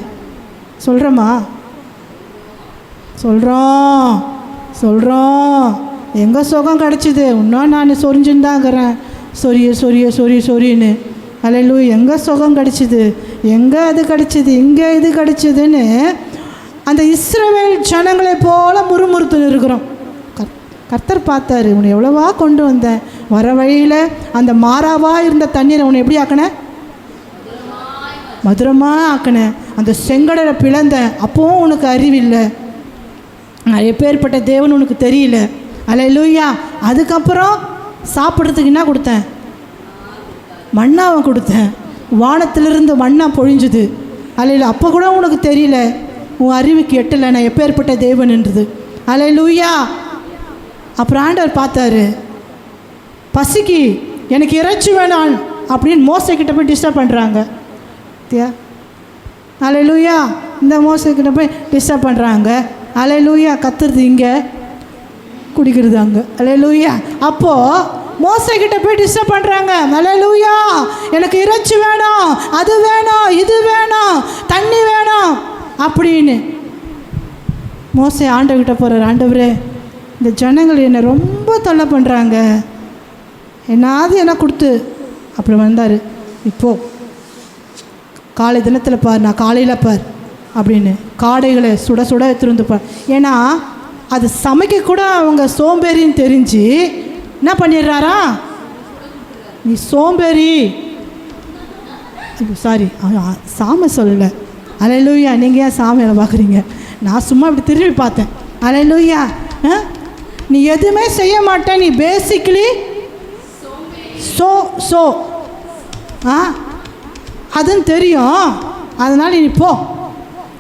Speaker 1: சொல்கிறோமா? சொல்கிறோம். எங்கே சுகம் கிடச்சிது? இன்னும் நான் சொரிஞ்சுன்னு தாங்கிறேன். சொரின்னு. அல்லேலூயா. எங்கே சுகம் கிடச்சிது, எங்கே அது கிடச்சிது, இங்கே இது கிடச்சிதுன்னு அந்த இஸ்ரவேல் ஜனங்களை போல முறுமுறுத்து இருக்கிறோம். கர்த்தர் பார்த்தாரு, உன்னை எவ்வளவா கொண்டு வந்தேன். வர வழியில் அந்த மாறாவாக இருந்த தண்ணீரை உன்னை எப்படி ஆக்கினேன்? மதுரமாக ஆக்கினேன். அந்த செங்கடலை பிளந்தேன். அப்போவும் உனக்கு அறிவில்லை, நிறைய பேர்பட்ட தேவன் உனக்கு தெரியல. அல்லேலூயா. அதுக்கப்புறம் சாப்பிட்றதுக்கு என்ன கொடுத்தேன்? மண்ணாவை கொடுத்தேன். வானத்திலிருந்து மண்ணா பொழிஞ்சுது. அல்லேலூயா. அப்போ கூட உனக்கு தெரியல, உன் அறிவுக்கு எட்டலை நான் எப்பேற்பட்ட தேவன்ன்றது. அல்லேலூயா. அப்புறம் ஆண்டவர் பார்த்தாரு, பசிக்கு எனக்கு இறைச்சி வேணாம் அப்படின்னு மோசைக்கிட்ட போய் டிஸ்டர்ப் பண்ணுறாங்க. அல்லேலூயா. இந்த மோசைக்கிட்ட போய் டிஸ்டர்ப் பண்ணுறாங்க. அல்லேலூயா. கத்துறது இங்கே, குடிக்கிறது அங்கே. அல்லேலூயா. அப்போது மோசைக்கிட்ட போய் டிஸ்டர்ப் பண்ணுறாங்க. அல்லேலூயா. எனக்கு இறைச்சி வேணும், அது வேணும், இது வேணும், தண்ணி வேணும் அப்படின்னு. மோசை ஆண்டவர்கிட்ட போகிறார். ஆண்டவரே, இந்த ஜனங்கள் என்னை ரொம்ப தொல்லை பண்ணுறாங்க, என்னாவது என்ன கொடுத்து. அப்புறம் வந்தார், இப்போது காலை தினத்தில் பார், நான் காலையில் பார் அப்படின்னு காடைகளை சுட சுட எடுத்துருந்து பார். ஏன்னா அது சமைக்க கூட அவங்க சோம்பேறின்னு தெரிஞ்சு என்ன பண்ணிடுறாரா, நீ சோம்பேறி, சாரி சாமி சொல்லலை. அல்லேலூயா. நீங்கள் ஏன் சாமியை பார்க்குறீங்க? நான் சும்மா இப்படி திரும்பி பார்த்தேன். அல்லேலூயா. நீ எதுவுமே செய்ய மாட்டேன், நீ பேசிக்கலி சோ அதுன்னு தெரியும். அதனால் நீ போ.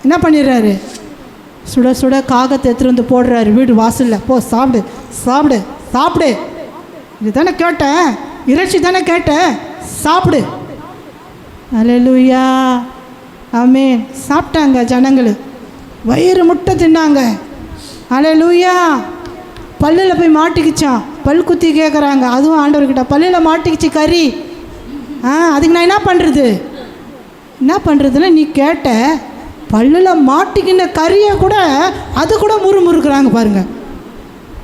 Speaker 1: என்ன பண்ணிடுறாரு, சுட சுட காகத்தை எடுத்துகிட்டு வந்து போடுறாரு வீடு வாசலில். போ, சாப்பிடு. இது தானே கேட்டேன், இறைச்சி தானே கேட்டேன், சாப்பிடு. அல்லேலூயா. ஆமென். சாப்பிட்டாங்க ஜனங்கள், வயிறு முட்டை தின்னாங்க. அல்லேலூயா. பல்லில் போய் மாட்டிக்கிச்சான், பல் குத்தி கேட்குறாங்க. அதுவும் ஆண்டவர்கிட்ட பல்லில் மாட்டிக்கிச்சு கறி. அதுக்கு நான் என்ன பண்ணுறதுன்னா, நீ கேட்ட பல்லில் மாட்டிக்கின கறியை கூட அது கூட முறுமுறுக்கிறாங்க பாருங்கள்.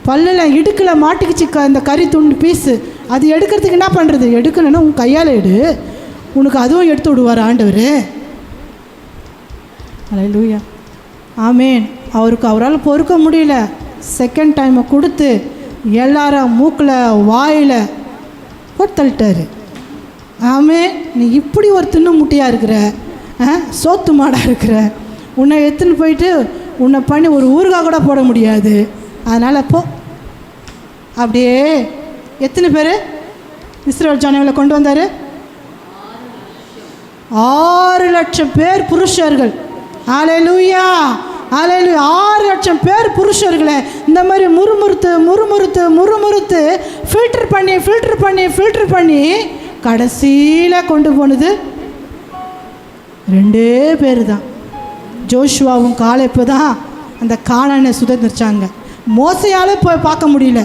Speaker 1: பல்லில் இடுக்கில் மாட்டிக்கிச்சு இந்த கறி துண்டு பீஸு, அது எடுக்கிறதுக்கு என்ன பண்ணுறது? எடுக்கணுன்னா உன் கையால் எடு, உனக்கு அதுவும் எடுத்து விடுவார் ஆண்டவர். அல்லேலூயா. ஆமேன். அவரால் பொறுக்க முடியல, செகண்ட் டைமை கொடுத்து எல்லாரும் மூக்கில் வாயில் போட்டு தள்ளிட்டாரு. ஆமே, நீ இப்படி ஒரு தின்னு முட்டையாக இருக்கிற, சோத்து மாடாக இருக்கிற, உன்னை எடுத்துன்னு போயிட்டு உன்னை பண்ணி ஒரு ஊறுகாய் கூட போட முடியாது. அதனால் போ. அப்படியே எத்தனை பேர் இஸ்ரவேல் ஜனங்களை கொண்டு வந்தார்? 6 லட்சம் பேர் புருஷர்கள். அல்லேலூயா. 6 லட்சம் பேர் புருஷர்களை இந்த மாதிரி முறுமுறுத்து ஃபில்டர் பண்ணி கடைசியில் கொண்டு போனது 2 பேர் தான். ஜோஷுவாவும் காலேப்பு தான் அந்த கானானை சுதந்திரிச்சாங்க. மோசையால் போய் பார்க்க முடியல.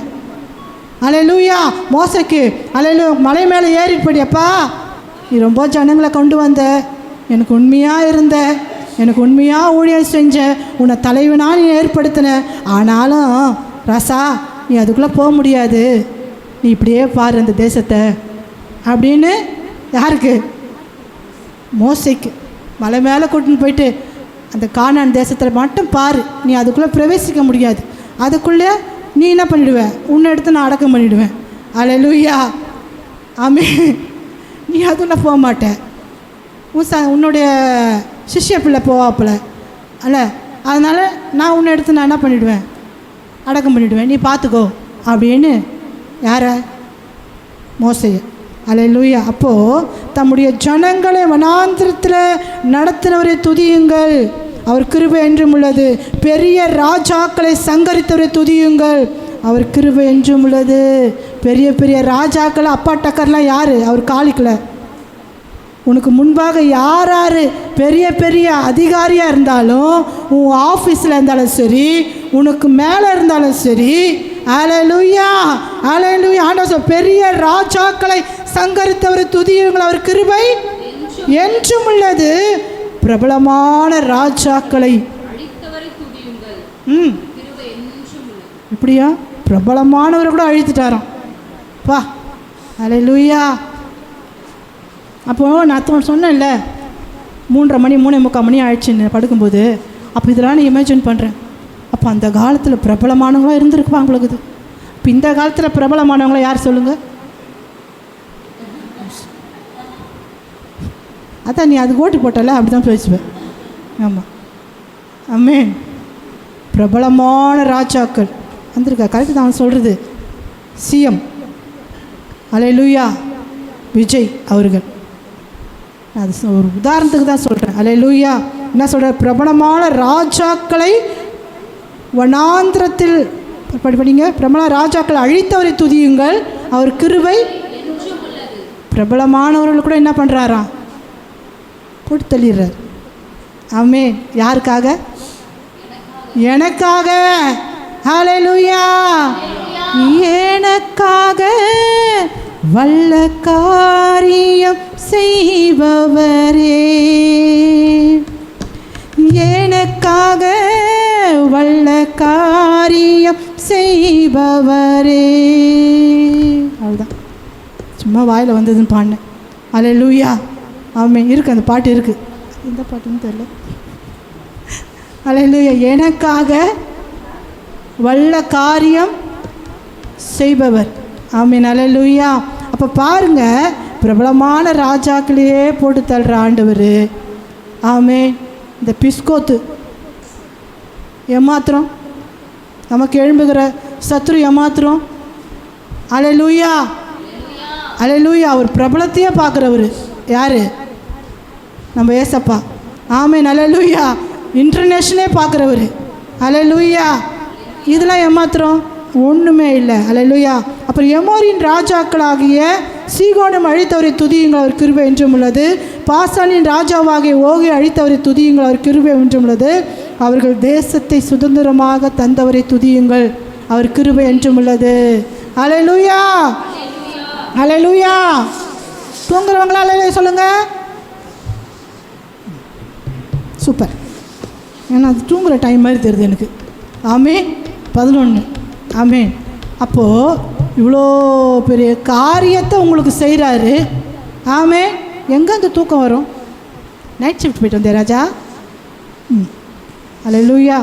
Speaker 1: அல்லேலூயா. மோசைக்கு அல்லேலூயா மலை மேலே ஏறிப்படியப்பா, நீ ரொம்ப ஜனங்களை கொண்டு வந்த, எனக்கு உண்மையாக இருந்த, எனக்கு உண்மையாக ஊழியம் செஞ்ச, உன்னை தலைவனாக நீ ஏற்படுத்தின. ஆனாலும் ரசா, நீ அதுக்குள்ளே போக முடியாது, நீ இப்படியே பாரு அந்த தேசத்தை அப்படின்னு. யாருக்கு? மோசைக்கு. மலை மேலே கூட்டின்னு போயிட்டு அந்த கானான் தேசத்தில் மட்டும் பாரு, நீ அதுக்குள்ளே பிரவேசிக்க முடியாது, அதுக்குள்ளே நீ என்ன பண்ணிவிடுவ, உன்னை எடுத்து நான் அடக்கம் பண்ணிவிடுவேன். அல்லேலூயா. ஆமென். நீ அதுக்குள்ளே போக மாட்டேன், உன்னுடைய சிஷ்ய பிள்ளை போவாப்பில் அல்ல, அதனால் நான் உன்னை எடுத்து நான் என்ன பண்ணிவிடுவேன், அடக்கம் பண்ணிவிடுவேன், நீ பார்த்துக்கோ அப்படின்னு. யாரை? மோசையை. அல்லேலூயா. அப்போது தம்முடைய ஜனங்களை வனாந்திரத்தில் நடத்தினவரை துதியுங்கள், அவர் கிருபை என்றும் உள்ளது. பெரிய ராஜாக்களை சங்கரித்தவரை துதியுங்கள், அவர் கிருபை என்றும் உள்ளது. பெரிய பெரிய ராஜாக்கள் அப்பா டக்கர்லாம் யார்? அவர் காலிக்கல. உனக்கு முன்பாக யார் யார் பெரிய பெரிய அதிகாரியாக இருந்தாலும், உன் ஆஃபீஸில் இருந்தாலும் சரி, உனக்கு மேலே இருந்தாலும் சரி, அல்லேலூயா அல்லேலூயா. ஆண்டவர் பெரிய ராஜாக்களை சங்கரித்தவர் துதியுங்கள், அவர் கிருபை என்றும் உள்ளது. பிரபலமான ராஜாக்களை இப்படியா பிரபலமானவரை கூட அழித்துட்டாராம். பா அல்லேலூயா. அப்போது நான் சொன்னேன்ல 3:30 மணி 3:45 மணி ஆயிடுச்சுன்னு படுக்கும்போது, அப்போ இதெல்லாம் நான் இமேஜின் பண்ணுறேன். அப்போ அந்த காலத்தில் பிரபலமானவங்களாம் இருந்திருக்குப்பா உங்களுக்கு. இப்போ இந்த காலத்தில் பிரபலமானவங்களாம் யார் சொல்லுங்கள்? அதான் நீ அது ஓட்டு போட்டல, அப்படி தான் பேசுவேன். ஆமாம், ஆமென். பிரபலமான ராஜாக்கள் வந்திருக்கா, கரெக்டு தான் அவன் சொல்கிறது. சிஎம் அல்லேலூயா விஜய் அவர்கள். அது ஒரு உதாரணத்துக்கு தான் சொல்கிறேன். அல்லேலூயா. என்ன சொல்கிற? பிரபலமான ராஜாக்களை வனாந்திரத்தில் படிங்க. பிரபல ராஜாக்களை அழித்தவரை துதியுங்கள், அவர் கிருபை. பிரபலமானவர்கள் கூட என்ன பண்ணுறாராம்? போட்டு தள்ளிடுறார். ஆமென். யாருக்காக? எனக்காக. அல்லேலூயா. எனக்காக வல்ல காரியம் செய்பவரே, எனக்காக வல்ல காரியம் செய்பவரே. அவ்வளோதான், சும்மா வாயில் வந்ததுன்னு பாடினேன். அல்லேலூயா. ஆமென். இருக்குது, அந்த பாட்டு இருக்குது. எந்த பாட்டுன்னு தெரியல. அல்லேலூயா. எனக்காக வல்ல காரியம் செய்பவர். ஆமென். அல்லேலூயா. அப்போ பாருங்கள், பிரபலமான ராஜாக்களையே போட்டு தள்ளுற ஆண்டவர். ஆமென். இந்த பிஸ்கோத்து ஏமாத்திரம், நமக்கு எழும்புகிற சத்ரு ஏமாத்திரம். அல்லேலூயா அல்லேலூயா. அவர் பிரபலத்தையே பார்க்குறவர் யார்? நம்ம ஏசப்பா. ஆமென். அல்லேலூயா. இன்டர்நேஷ்னலே பார்க்குறவர். அல்லேலூயா. இதெல்லாம் ஏமாத்திரம் ஒன்றுமே இல்லை. அல்லேலூயா. அப்புறம் எமோரின் ராஜாக்களாகிய சீகோனும் அழித்தவரை துதியுங்கள், அவர் கிருபை என்றும் உள்ளது. பாசானின் ராஜாவாகிய ஓகை அழித்தவரை துதியுங்கள், அவர் கிருபை என்றும் உள்ளது. அவர்கள் தேசத்தை சுதந்திரமாக தந்தவரை துதியுங்கள், அவர் கிருபை என்றும் உள்ளது. அல்லேலூயா அல்லேலூயா. தூங்குறவங்களா அல்லேலூயா சொல்லுங்க. சூப்பர். ஏன்னா அது தூங்குகிற டைம் மாதிரி தெரியுது எனக்கு. ஆமென். 11. ஆமென். அப்போது இவ்வளோ பெரிய காரியத்தை உங்களுக்கு செய்கிறாரு. ஆமென். எங்கே அந்த தூக்கம் வரும்? நைட் ஷிஃப்ட் போய்ட்டு வந்தேன் ராஜா. அல்லேலூயா.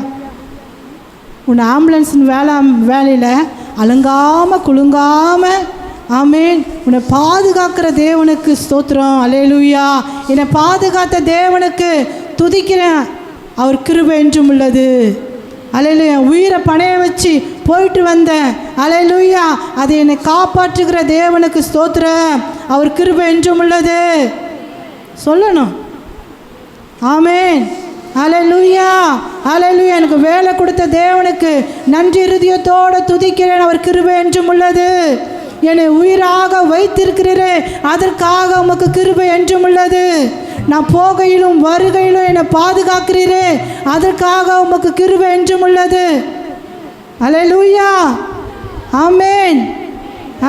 Speaker 1: உன்னை ஆம்புலன்ஸின் வேலையில் அலங்காமல் குலுங்காமல், ஆமென், உன்னை பாதுகாக்கிற தேவனுக்கு ஸ்தோத்திரம். அல்லேலூயா. என்னை பாதுகாத்த தேவனுக்கு துதிக்கிறேன், அவர் கிருபை என்றும் உள்ளது. அல்லேலூயா. உயிரை பணைய வச்சு போயிட்டு வந்தேன். அல்லேலூயா. அதை என்னை காப்பாற்றுகிற தேவனுக்கு ஸ்தோத்திரம், அவர் கிருபை என்றும் உள்ளது சொல்லணும். ஆமென். அல்லேலூயா அல்லேலூயா. எனக்கு வேலை கொடுத்த தேவனுக்கு நன்றி இருதயத்தோடு துதிக்கிறேன், அவர் கிருபை என்றும் உள்ளது. என்னை உயிராக வைத்திருக்கிறீரே, அதற்காக உமக்கு கிருபை என்றும் உள்ளது. நான் போகையிலும் வருகையிலும் என்னை பாதுகாக்கிறீரே, அதற்காக உமக்கு கிருபை என்றும் உள்ளது. அல்லேலூயா. ஆமென்.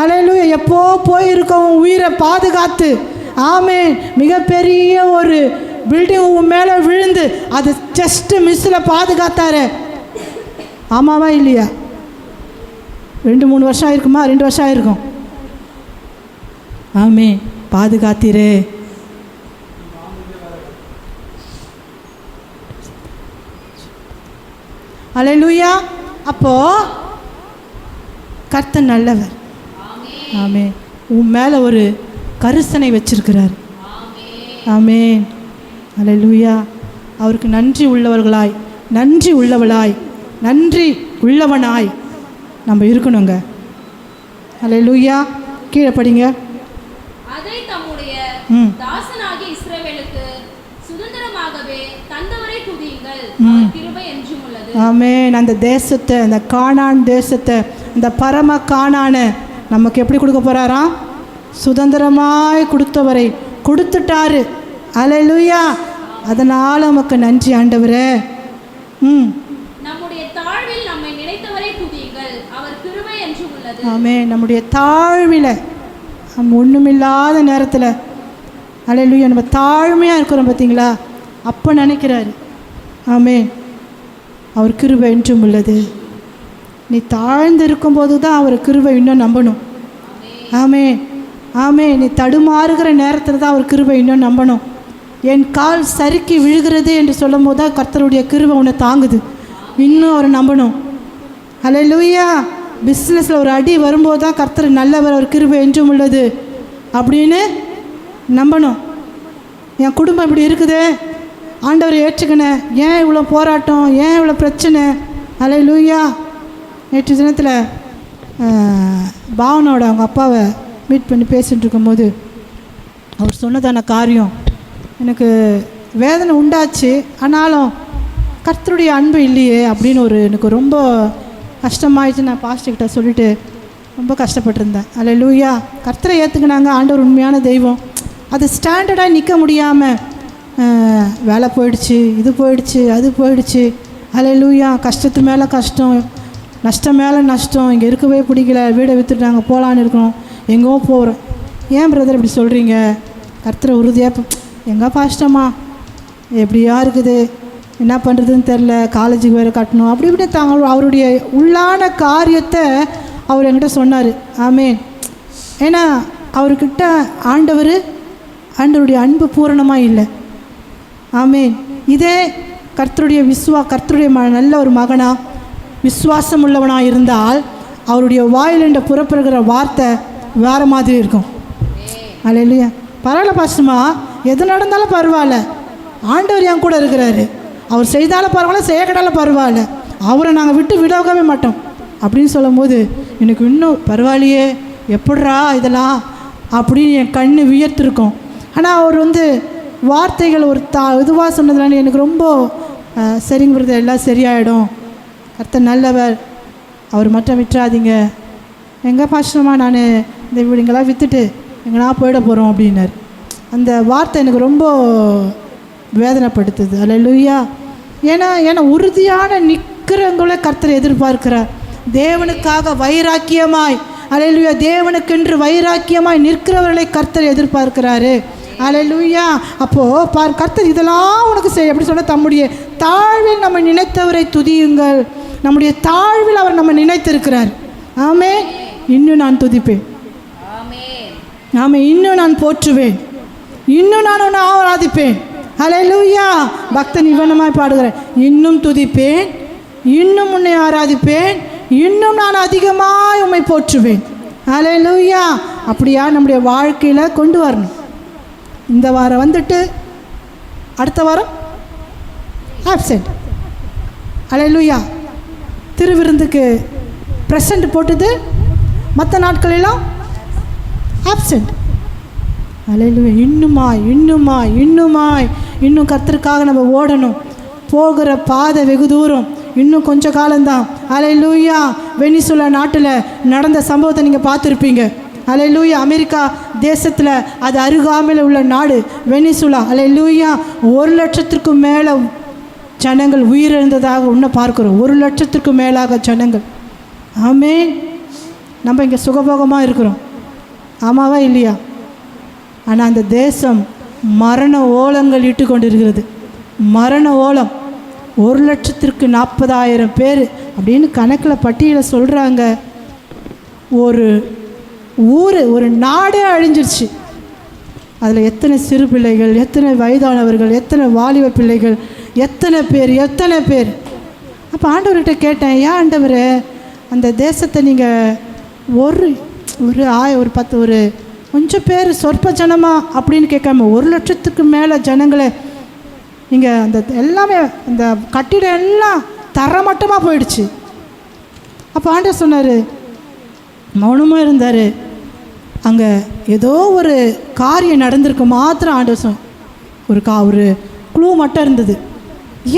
Speaker 1: அல்லேலூயா. எப்போ போயிருக்கோம் உயிரை பாதுகாத்து. ஆமென். மிகப்பெரிய ஒரு பில்டிங் உன் மேலே விழுந்து அது ஜஸ்ட்டு மிஸ்ஸில் பாதுகாத்தாரு. ஆமாவா இல்லையா? 2-3 வருஷம் ஆயிருக்குமா? 2 வருஷம் ஆயிருக்கும். ஆமென். பாதுகாத்தீரே. அல்லேலூயா. அப்போ கர்த்தர் நல்லவர். ஆமென். உன் மேலே ஒரு கரிசனை வச்சிருக்கிறார். ஆமென். அல்லேலூயா. அவருக்கு நன்றி உள்ளவர்களாய், நன்றி உள்ளவளாய், நன்றி உள்ளவனாய் நம்ம இருக்கணுங்க. அல்லேலூயா. கீழே படிங்க.
Speaker 3: அதை தம்முடைய தாசனாகிய இஸ்ரவேலுக்கு சுதந்திரமாகவே தந்தவரை துதியுங்கள், அவர் கிருபை என்றும் உள்ளது.
Speaker 1: ஆமென். அந்த தேசத்தை, அந்த கானான் தேசத்தை, அந்த பரம கானானை நமக்கு எப்படி கொடுக்க போகிறாராம்? சுதந்திரமாய் கொடுத்தவரை கொடுத்துட்டாரு. அல்லேலூயா. அதனால் நமக்கு நன்றி ஆண்டவரே.
Speaker 3: நம்முடைய தாழ்வில் நம்மை நினைத்தவரை துதியுங்கள், அவர் கிருபை என்றும் உள்ளது.
Speaker 1: ஆமென். நம்முடைய தாழ்வில் நம்ம ஒன்றுமில்லாத நேரத்தில் அல்லேலூயா நம்ம தாழ்மையாக இருக்கிறோம் பார்த்தீங்களா, அப்போ நினைக்கிறாரு. ஆமென். அவர் கிருபை என்றும் உள்ளது. நீ தாழ்ந்து இருக்கும்போது தான் அவர் கிருபை இன்னும் நம்பணும். ஆமென். ஆமென். நீ தடுமாறுகிற நேரத்தில் தான் அவர் கிருபை இன்னும் நம்பணும். என் கால் சறுக்கி விழுகிறது என்று சொல்லும் போது தான் கர்த்தருடைய கிருபை உன்னை தாங்குது. இன்னும் அவரை நம்பணும். அல்லேலூயா. பிஸ்னஸில் ஒரு அடி வரும்போது தான் கர்த்தர் நல்லவர், அவர் கிருபை என்றும் உள்ளது அப்படின்னு நம்பணும். என் குடும்பம் இப்படி இருக்குது, ஆண்டவரை ஏற்றுக்கினேன், ஏன் இவ்வளோ போராட்டம், ஏன் இவ்வளோ பிரச்சனை? அல்லேலூயா. நேற்று தினத்தில் பாவனோட அவங்க அப்பாவை மீட் பண்ணி பேசிகிட்டு இருக்கும்போது அவர் சொன்னதான காரியம் எனக்கு வேதனை உண்டாச்சு. ஆனாலும் கர்த்தருடைய அன்பு இல்லையே அப்படின்னு எனக்கு ரொம்ப கஷ்டமாயிடுச்சு. நான் பாஸ்டர்கிட்ட சொல்லிவிட்டு ரொம்ப கஷ்டப்பட்டிருந்தேன். அல்லேலூயா. கர்த்தரை ஏற்றுக்கினாங்க, ஆண்டவர் உண்மையான தெய்வம். அது ஸ்டாண்டர்டாக நிற்க முடியாமல் வேலை போயிடுச்சு, இது போயிடுச்சு, அது போயிடுச்சு. அல்லேலூயா. கஷ்டத்து மேலே கஷ்டம், நஷ்டம் மேலே நஷ்டம். இங்கே இருக்கவே பிடிக்கல, வீடை விற்றுட்டாங்க, போகலான்னு இருக்கணும், எங்கேயோ போகிறோம். ஏன் பிரதர் இப்படி சொல்கிறீங்க? கர்த்தரை உறுதியாக எங்கே பாஸ்டம்மா எப்படியா இருக்குது, என்ன பண்ணுறதுன்னு தெரில, காலேஜுக்கு வேறு கட்டணும், அப்படி இப்படி அவருடைய உள்ளான காரியத்தை அவர் என்கிட்ட சொன்னார். ஆமென். ஏன்னா அவர்கிட்ட ஆண்டவருடைய அன்பு பூரணமாக இல்லை. ஆமென். இதே கர்த்தருடைய கர்த்தருடைய நல்ல ஒரு மகனா விசுவாசம் உள்ளவனாக இருந்தால் அவருடைய வாயிலின்ற புறப்படுகிற வார்த்தை வேறு மாதிரி இருக்கும். அல்லேலூயா. பரவாயில்ல பாஸ்டம்மா, எது நடந்தாலும் பரவாயில்ல, ஆண்டவர் என் கூட இருக்கிறாரு, அவர் செய்தாலும் பரவாயில்ல, செய்யக்கட்டாலும் பரவாயில்ல, அவரை நாங்கள் விடவே மாட்டோம் அப்படின்னு சொல்லும்போது எனக்கு இன்னும் பரவாயில்லையே, எப்பட்றா இதெல்லாம் அப்படின்னு என் கண்ணு வியர்த்திருக்கும். ஆனால் அவர் வார்த்தைகள் ஒரு இதுவாக சொன்னதுனால எனக்கு ரொம்ப சரிங்கிறது, எல்லாம் சரியாயிடும், கர்த்தர் நல்லவர், அவர் மட்டும் விட்டுறாதீங்க. எங்கே பாஸ்டம்மா நான் இந்த இங்கெல்லாம் விற்றுட்டு எங்கன்னா போயிட போகிறோம் அப்படின்னாரு. அந்த வார்த்தை எனக்கு ரொம்ப வேதனைப்படுத்துது. அல்லேலூயா. ஏன்னா உறுதியான நிற்கிறவங்கள கர்த்தர் எதிர்பார்க்கிறார். தேவனுக்காக வைராக்கியமாய், அல்லேலூயா, தேவனுக்கென்று வைராக்கியமாய் நிற்கிறவர்களை கர்த்தர் எதிர்பார்க்கிறாரு. அல்லேலூயா. அப்போது கர்த்தர் இதெல்லாம் உனக்கு செய்ய எப்படி சொன்னால், தம்முடைய தாழ்வில் நம்ம நினைத்தவரை துதியுங்கள். நம்முடைய தாழ்வில் அவர் நம்ம நினைத்திருக்கிறார். ஆமென். இன்னும் நான் துதிப்பேன். ஆமென். இன்னும் நான் போற்றுவேன், இன்னும் நான் உன்னை ஆராதிப்பேன். அல்லேலூயா. பக்தன் இவனமாய் பாடுகிறேன், இன்னும் துதிப்பேன், இன்னும் உன்னை ஆராதிப்பேன், இன்னும் நான் அதிகமாக உம்மை போற்றுவேன். அல்லேலூயா. அப்படியா நம்முடைய வாழ்க்கையில் கொண்டு வரணும். இந்த வாரம் வந்துட்டு அடுத்த வாரம் ஆப்சென்ட். அல்லேலூயா. திருவிருந்துக்கு ப்ரெசண்ட் போட்டுது, மற்ற நாட்களெல்லாம் ஆப்சென்ட். அல்லேலூயா. இன்னும் கர்த்தருக்காக நம்ம ஓடணும். போகிற பாதை வெகு தூரம், இன்னும் கொஞ்சம் காலம்தான். அல்லேலூயா. வெனிசுலா நாட்டில் நடந்த சம்பவத்தை நீங்கள் பார்த்துருப்பீங்க. அல்லேலூயா. அமெரிக்கா தேசத்தில் அது அருகாமையில் உள்ள நாடு வெனிசுலா. அல்லேலூயா. 1,00,000க்கும் மேலே ஜனங்கள் உயிரிழந்ததாக இன்னும் பார்க்குறோம். 1,00,000க்கும் மேலாக ஜனங்கள். ஆமென். நம்ம இங்கே சுகபோகமாக இருக்கிறோம், ஆமாவா இல்லையா? ஆனால் அந்த தேசம் மரண ஓலங்கள் இட்டு கொண்டிருக்கிறது. மரண ஓலம். 1,40,000 பேர் அப்படின்னு கணக்கில் பட்டியலில் சொல்கிறாங்க. ஒரு ஊர், ஒரு நாடே அழிஞ்சிருச்சு. அதில் எத்தனை சிறு பிள்ளைகள், எத்தனை வயதானவர்கள், எத்தனை வாலிப பிள்ளைகள், எத்தனை பேர். அப்போ ஆண்டவர்கிட்ட கேட்டேன், ஏன் ஆண்டவரே அந்த தேசத்தை நீங்கள் ஒரு 10 கொஞ்சம் பேர் சொற்ப ஜனமா அப்படின்னு கேட்காம 1,00,000க்கு மேலே ஜனங்களை நீங்கள் அந்த எல்லாமே அந்த கட்டிடம் எல்லாம் தரமட்டமாக போயிடுச்சு. அப்போ ஆண்டவர் சொன்னார், மௌனமாக இருந்தார். அங்கே ஏதோ ஒரு காரியம் நடந்திருக்கு மாத்திரம் ஆண்டவர் ஒரு குழு மட்டும் இருந்தது.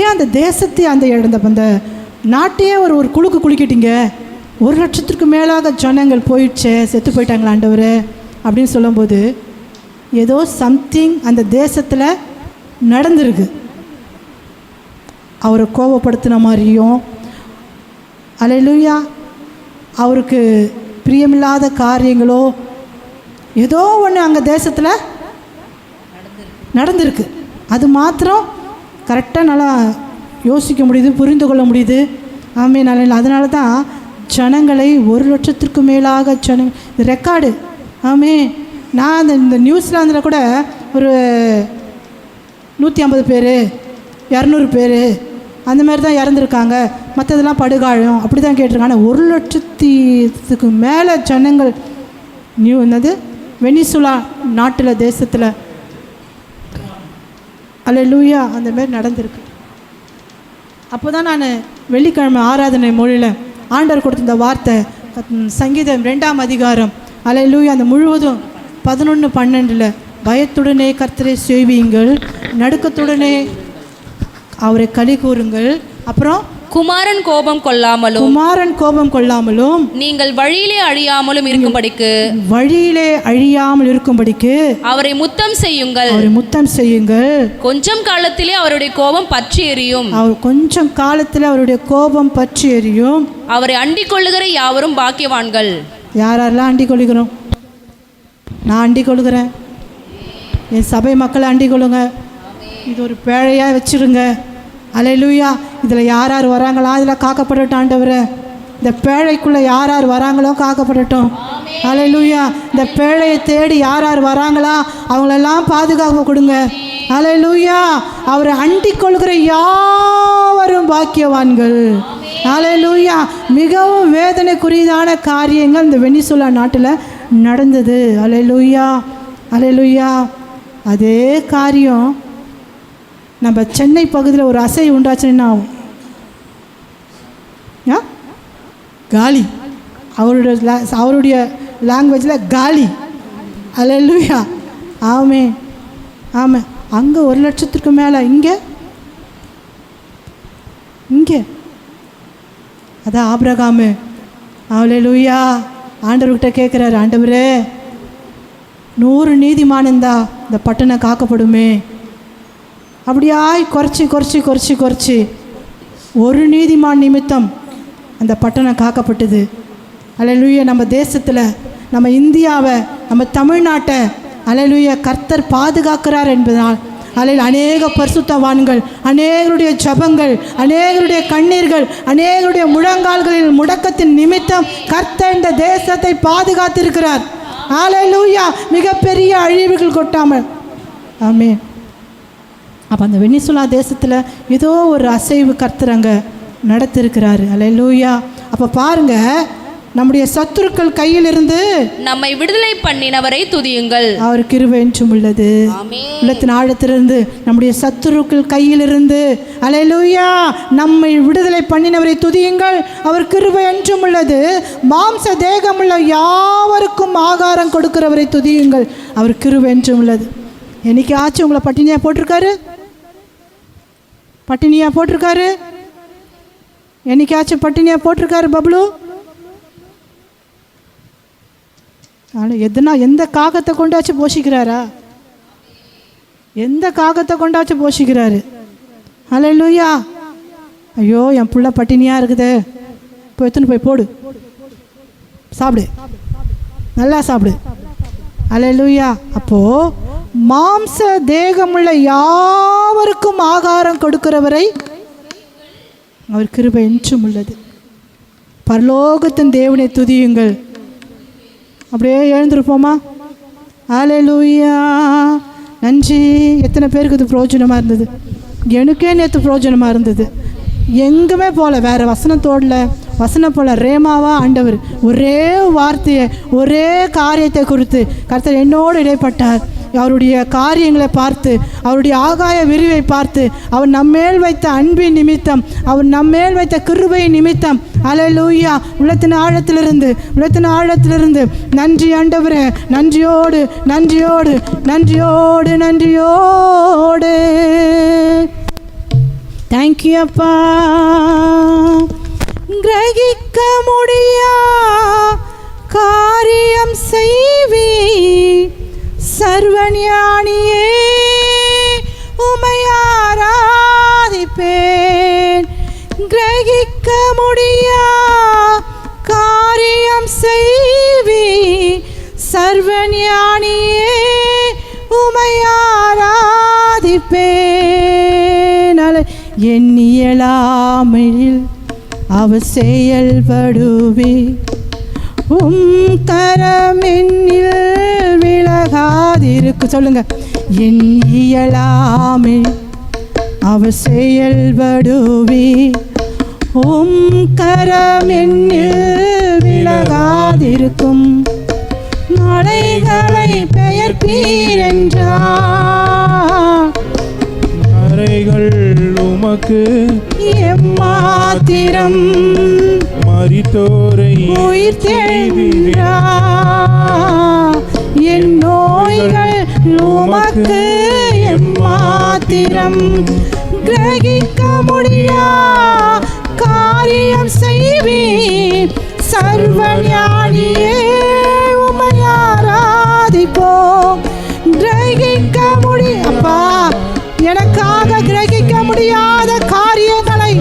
Speaker 1: ஏன் அந்த தேசத்தை அந்த நாட்டையே ஒரு குழுக்கு குளிக்கிட்டீங்க 1,00,000க்கு மேலாக ஜனங்கள் போயிடுச்சே, செத்து போயிட்டாங்களா ஆண்டவரே அப்படின்னு சொல்லும்போது ஏதோ சம்திங் அந்த தேசத்தில் நடந்திருக்கு. அவரை கோபப்படுத்தின மாதிரியும், அல்லேலூயா, அவருக்கு பிரியமில்லாத காரியங்களோ ஏதோ ஒன்று அங்கே தேசத்தில் நடந்திருக்கு. அது மாத்திரம் கரெக்டாக நல்லா யோசிக்க முடியுது, புரிந்து கொள்ள முடியுது. ஆமே, நல்ல. அதனால தான் ஜனங்களை 1,00,000க்கு மேலாக இது ரெக்கார்டு. ஆமே, நான் இந்த நியூசிலாந்தில் கூட ஒரு 150 பேர் 200 பேர் அந்த மாதிரி தான் இறந்துருக்காங்க, மற்றதெல்லாம் படுகாயம் அப்படி தான் கேட்டிருக்காங்க. 1,00,000க்கு மேலே ஜனங்கள் என்னது வெனிசுலா நாட்டில் தேசத்தில் அல்லேலூயா அந்த மாதிரி நடந்திருக்கு. அப்போ தான் நான் வெள்ளிக்கிழமை ஆராதனை மொழியில் ஆண்டவர் கொடுத்த இந்த வார்த்தை, சங்கீதம் 2ஆம் அதிகாரம் அல்லேலூயா அந்த முழுவதும் 11-12 பயத்துடனே கர்த்தரை சேவியுங்கள், நடுக்கத்துடனே அவரை களி கூறுங்கள். அப்புறம்
Speaker 4: குமாரன் கோபம் கொள்ளாமலும்
Speaker 3: நீங்கள் வழியிலே அழியாமலும் இருக்கும்படிக்கு
Speaker 4: அவரை முத்தம் செய்யுங்கள்.
Speaker 3: கொஞ்சம் காலத்திலே அவருடைய கோபம் பற்றி எரியும். அவரை அண்டிக் கொள்ளுகிற யாவரும் பாக்கியவான்கள்.
Speaker 1: யாரெல்லாம் அண்டிக் கொள்ளுகிறோம்? நான் அண்டிக் கொள்ளுகிறேன், என் சபை மக்களை அண்டிக் கொள்ளுங்க. இது ஒரு பேழையாக வச்சுருங்க. அல்லேலூயா. இதில் யார் யார் வராங்களா இதில் காக்கப்படட்டும் ஆண்டவரே. இந்த பேழைக்குள்ளே யார் யார் வராங்களோ காக்கப்படட்டும். அல்லேலூயா. இந்த பேழையை தேடி யார் யார் வராங்களா அவங்களெல்லாம் பாதுகாப்பு கொடுங்க. அல்லேலூயா. அவரை அண்டிக் கொள்கிற யாவரும் பாக்கியவான்கள். அல்லேலூயா. மிகவும் வேதனைக்குரியதான காரியங்கள் இந்த வெனிசுலா நாட்டில் நடந்தது. அல்லேலூயா, அல்லேலூயா. அதே காரியம் நம்ம சென்னை பகுதியில் ஒரு அசை உண்டாச்சுன்னா ஆகும். காலி, அவருடைய லாங்குவேஜில் காலி. அல்லேலூயா. ஆமே, ஆமாம். அங்கே 1,00,000க்கு மேலே, இங்கே அதான் ஆபிரகாமு. அல்லேலூயா. ஆண்டவர்கிட்ட கேட்குறாரு, ஆண்டவரே 100 நீதிமானந்தா இந்த பட்டணம் காக்கப்படுமே. அப்படியாய் குறைச்சி ஒரு நீதிமான் நிமித்தம் அந்த பட்டணம் காக்கப்பட்டது. அல்லேலூயா. நம்ம தேசத்தில், நம்ம இந்தியாவை, நம்ம தமிழ்நாட்டை அல்லேலூயா கர்த்தர் பாதுகாக்கிறார் என்பதனால் அநேக பரிசுத்தவான்கள், அநேகருடைய ஜபங்கள், அநேகருடைய கண்ணீர்கள், அநேகருடைய முழங்கால்களில் முடக்கத்தின் நிமித்தம் கர்த்தர் இந்த தேசத்தை பாதுகாத்திருக்கிறார். அல்லேலூயா. மிகப்பெரிய அழிவுகள் கொட்டாமல். ஆமென். அப்போ அந்த வெனிசுலா தேசத்தில் ஏதோ ஒரு அசைவு கர்த்தர் அங்கே நடத்திருக்கிறாரு. அல்லேலூயா. அப்போ பாருங்க, நம்முடைய சத்துருக்கள் கையிலிருந்து
Speaker 3: நம்மை விடுதலை பண்ணினவரை துதியுங்கள்.
Speaker 1: அவர் கிருபை என்றும் உள்ளது. உள்ளத்தின் ஆழத்திலிருந்து நம்முடைய சத்துருக்கள் கையிலிருந்து அல்லேலூயா நம்மை விடுதலை பண்ணினவரை துதியுங்கள். அவர் கிருபை என்றும் உள்ளது. மாம்ச தேகமுள்ள யாவருக்கும் ஆகாரம் கொடுக்கிறவரை துதியுங்கள். அவர் கிருபை என்றும் உள்ளது. என்னைக்காச்சும் உங்களை பட்டினியாக போட்டிருக்காரு? என்னைக்காச்சும் பட்டினியாக போட்டிருக்காரு பப்ளு? எந்த காகத்தை கொண்டாச்சும் போஷிக்கிறாரா? எந்த காகத்தை கொண்டாச்சும் போஷிக்கிறாரு. அல்லேலூயா. ஐயோ என் புள்ள பட்டினியாக இருக்குதே, போய் எடுத்துன்னு போய் போடு, சாப்பிடு, நல்லா சாப்பிடு. அல்லேலூயா. அப்போது மாம்ச தேகமுள்ள யாவருக்கும் ஆகாரம் கொடுக்கிறவரை அவர் கிருபை என்றும் உள்ளது. பரலோகத்தின் தேவனை துதியுங்கள். அப்படியே எழுந்திருப்போமா? அல்லேலூயா. நன்றி. எத்தனை பேருக்கு இது பிரயோஜனமாக இருந்தது? எனக்கே நேற்று பிரயோஜனமாக இருந்தது. எங்குமே போல, வேறு வசனத்தோடல, வசனம் போல ரேமாவா ஆண்டவர் ஒரே வார்த்தையை, ஒரே காரியத்தை குறித்து கர்த்தர் என்னோடு இடைப்பட்டார். அவருடைய காரியங்களை பார்த்து, அவருடைய ஆகாய விரிவை பார்த்து, அவர் நம்மேல் வைத்த அன்பின் நிமித்தம், அவர் நம்மேல் வைத்த கிருபை நிமித்தம் அல்லேலூயா உள்ளத்தின் ஆழத்திலிருந்து நன்றி ஆண்டவரே, நன்றியோடு தேங்க்யூ அப்பா. கிரகிக்க முடியா காரியம் செய்வி சர்வஞானியே உம்மை ஆராதிப்பேன். கிரகிக்க முடியா காரியம் செய்வி சர்வஞானியே உம்மை ஆராதிப்பேன். எண்ணியலாமையில் அவர் செயல்படுவே கரம் என்னில் விலகாதிருக்கு. சொல்லுங்க. என் இயலாமே அவர் செயல்படுவே கரம் என்னில் விலகாதிருக்கும். மலைகளை பெயர்ப்பீர் என்றார்
Speaker 5: மறைகள் உமக்கு
Speaker 1: எம்மாத்திரம்
Speaker 5: மரித்தோரை
Speaker 1: உயிர் தெழுகிறார். என் நோய்கள் உமக்கு எம்மாத்திரம் கிரகிக்க முடியா காரியம் செய்வீர் சர்வஞானியே உம்மை ஆராதிப்போம். கிரகிக்க அப்பா எனக்காக கிரகிக்க முடியாத காரியங்களை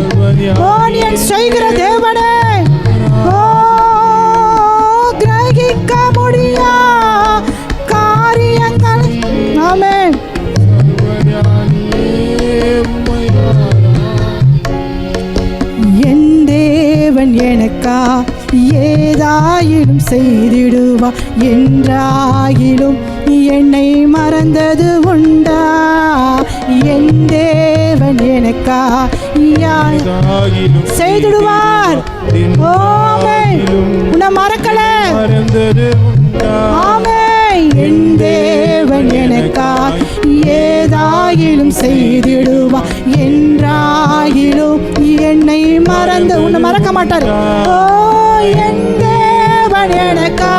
Speaker 1: என் செய்கிற தேவனே, கிரகிக்க முடியா காரியங்கள். ஆமென். என் தேவன் எனக்கா ஏதாயிலும் செய்திடுவா என்றாயிலும் என்னை மறந்தது உண்டா? என் தேவன் எனக்கா செய்திடுவார். உன்னை மறக்கல. என் தேவன் எனக்கா ஏதாயிலும் செய்திடுவா என்றாயிலும் என்னை மறந்து உன்னை மறக்க மாட்டார். என் தேவன் எனக்கா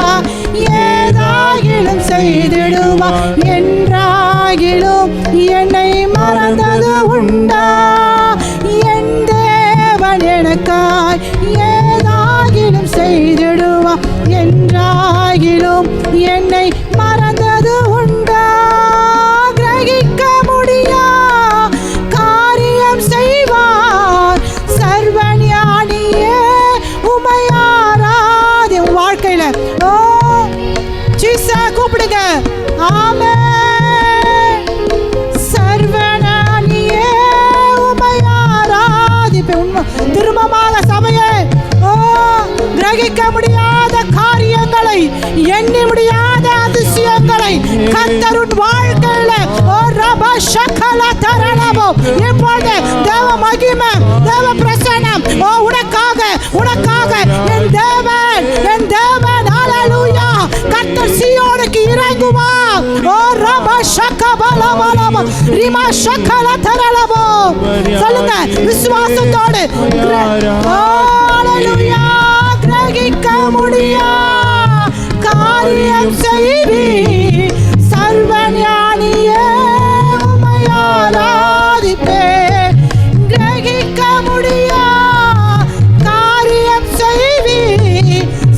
Speaker 1: ஏதாயிலும் செய்திடுவா என்றாயிலும் என்னை மறந்தது உண்டா? என் தேவன் எனக்காய் ஏதாயிலும் செய்திடுவா என்றாயிலும் என்னை மறந்தது உண்டா? கிரகிக்க முடியா காரியம் செய்வார் சர்வஞானியே உம்மை ஆராதி. உன் வாழ்க்கையில ஜீசஸை கூப்பிடுங்க. ஆமென். சர்வஞானியே உம்மை ஆராதிப்பேன். திரும்பமாக சபையே கிரகிக்க முடியாத காரியங்களை எண்ணி முடியாத அதிசயங்களை கர்த்தரின் வாழ்க்கையில இப்பொழுது தேவ மகிமை தேவ பிரசன்னம் உனக்காக என் தேவன் ஹல்லேலூயா கர்த்தர் சீயோனுக்கு இறங்குவார். சொல்லுங்க விசுவாசத்தோடு. ஹல்லேலூயா. கிரகிக்க முடியா காரியம் செய்வி சர்வஞானியே உம்மை ஆராதிப்பேன். கிரகிக்க முடியா காரியம் செய்வி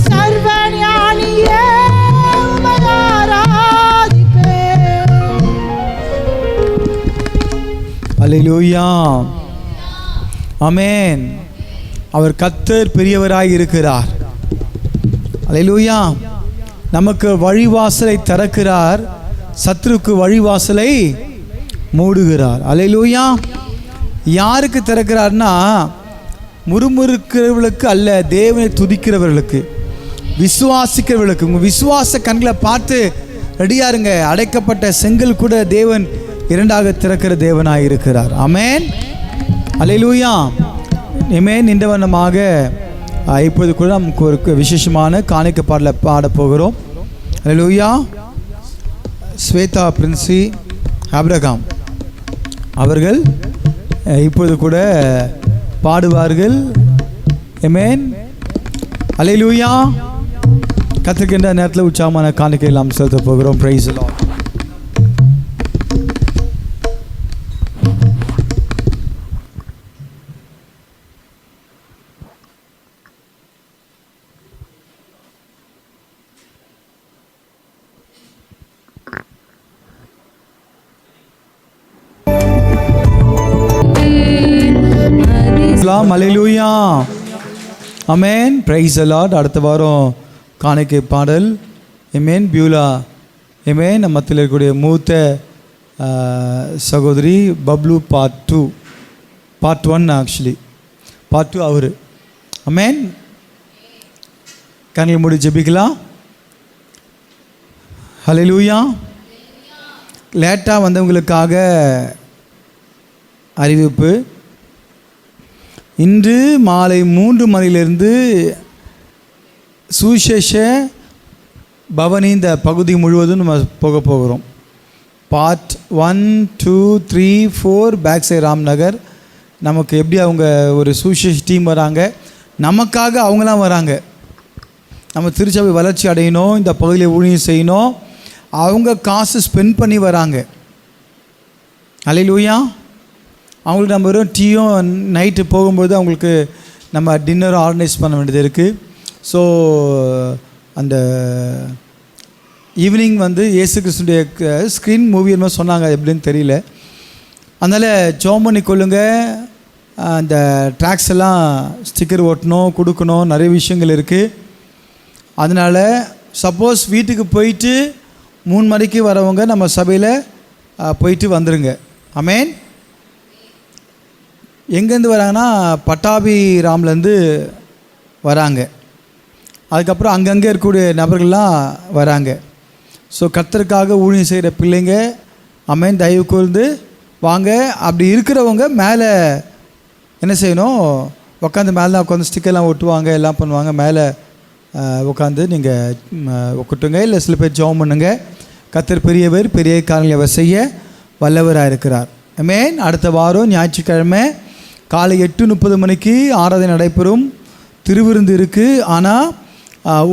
Speaker 1: சர்வஞானியே உம்மை ஆராதிப்பேன்.
Speaker 6: அல்லேலூயா. ஆமென். அவர் கர்த்தர் பெரியவராய் இருக்கிறார். அல்லேலூயா. நமக்கு வழிவாசலை திறக்கிறார், சத்துருக்கு வழிவாசலை மூடுகிறார். அல்லேலூயா. யாருக்கு திறக்கிறார்னா முறுமுறுக்கிறவர்களுக்கு அல்ல, தேவனை துதிக்கிறவர்களுக்கு, விசுவாசிக்கிறவர்களுக்கு. உங்கள் விசுவாச கண்களை பார்த்து ரெடியாருங்க. அடைக்கப்பட்ட செங்கல் கூட தேவன் இரண்டாக திறக்கிற தேவனாக இருக்கிறார். ஆமென். அல்லேலூயா. ஆமென். இந்த வண்ணமாக இப்போது கூட நமக்கு ஒரு விசேஷமான காணிக்க பாடலை பாடப் போகிறோம். அல்லேலூயா. ஸ்வேதா பிரின்சி ஆபிரகாம் அவர்கள் இப்போது கூட பாடுவார்கள். ஆமென். அல்லேலூயா. கற்றுக்கின்ற நேரத்தில் உற்சாகமான காணிக்கை எல்லாம் செலுத்த போகிறோம். Praise the lord. சொல்லலாம். அல்லேலூயா. ஆமென். Praise the lord. அடுத்த வாரம் காணிக்கை பாடல். ஆமென். பியூலா ஆமென். நம்ம மத்தியில் இருக்கக்கூடிய மூத்த சகோதரி பப்ளு பார்ட் 1 ஆக்சுவலி பார்ட் 2 அவர். ஆமென். கண்களை மூடி ஜெபிக்கலாம். ஹல்லேலூயா. லேட்டாக வந்தவங்களுக்காக அறிவிப்பு. இன்று மாலை 3 மணியிலிருந்து சுவிசேஷ பவனி இந்த பகுதி முழுவதும் நம்ம போகிறோம். Part 1, 2, 3, 4 back side Ramnagar. நமக்கு எப்படி அவங்க ஒரு சுவிசேஷ டீம் வராங்க, நமக்காக அவங்களாம் வராங்க. நம்ம திருச்சபை வளர்ச்சி அடையணும், இந்த பகுதியில் ஊழியம் செய்யணும், அவங்க காசு ஸ்பெண்ட் பண்ணி வராங்க. அல்லேலூயா. அவங்களுக்கு நம்ம வெறும் டீயும் நைட்டு போகும்போது அவங்களுக்கு நம்ம டின்னரும் ஆர்கனைஸ் பண்ண வேண்டியது இருக்குது. ஸோ அந்த ஈவினிங் வந்து இயேசு கிறிஸ்துடைய ஸ்க்ரீன் மூவி என்ன சொன்னாங்க, எப்படின்னு தெரியல. அதனால் ஜெபம் பண்ணி கொள்ளுங்க. அந்த ட்ராக்ஸ் எல்லாம் ஸ்டிக்கர் ஒட்டணும், கொடுக்கணும், நிறைய விஷயங்கள் இருக்குது. அதனால் சப்போஸ் வீட்டுக்கு போயிட்டு 3 மணிக்கு வரவங்க நம்ம சபையில் போயிட்டு வந்துடுங்க. ஆமென். எங்கேருந்து வராங்கன்னா பட்டாபிராம்லேருந்து வராங்க. அதுக்கப்புறம் அங்கங்கே இருக்கக்கூடிய நபர்கள்லாம் வராங்க. ஸோ கர்த்தருக்காக ஊழியம் செய்கிற பிள்ளைங்க ஆமென் தயவு கூர்ந்து வாங்க. அப்படி இருக்கிறவங்க மேலே என்ன செய்யணும், உட்காந்து மேலே தான் உட்காந்து ஸ்டிக்கர்லாம் ஒட்டுவாங்க, எல்லாம் பண்ணுவாங்க. மேலே உட்காந்து நீங்கள் ஒக்கட்டுங்க. இல்லை சில பேர் ஜெபம் பண்ணுங்க. கர்த்தர் பெரியவர், பெரிய காரியங்களை அவர் செய்ய வல்லவராக இருக்கிறார். ஆமென். அடுத்த வாரம் ஞாயிற்றுக்கிழமை காலை 8:30 மணிக்கு ஆராதனை நடைபெறும். திருவிருந்து இருக்குது. ஆனால்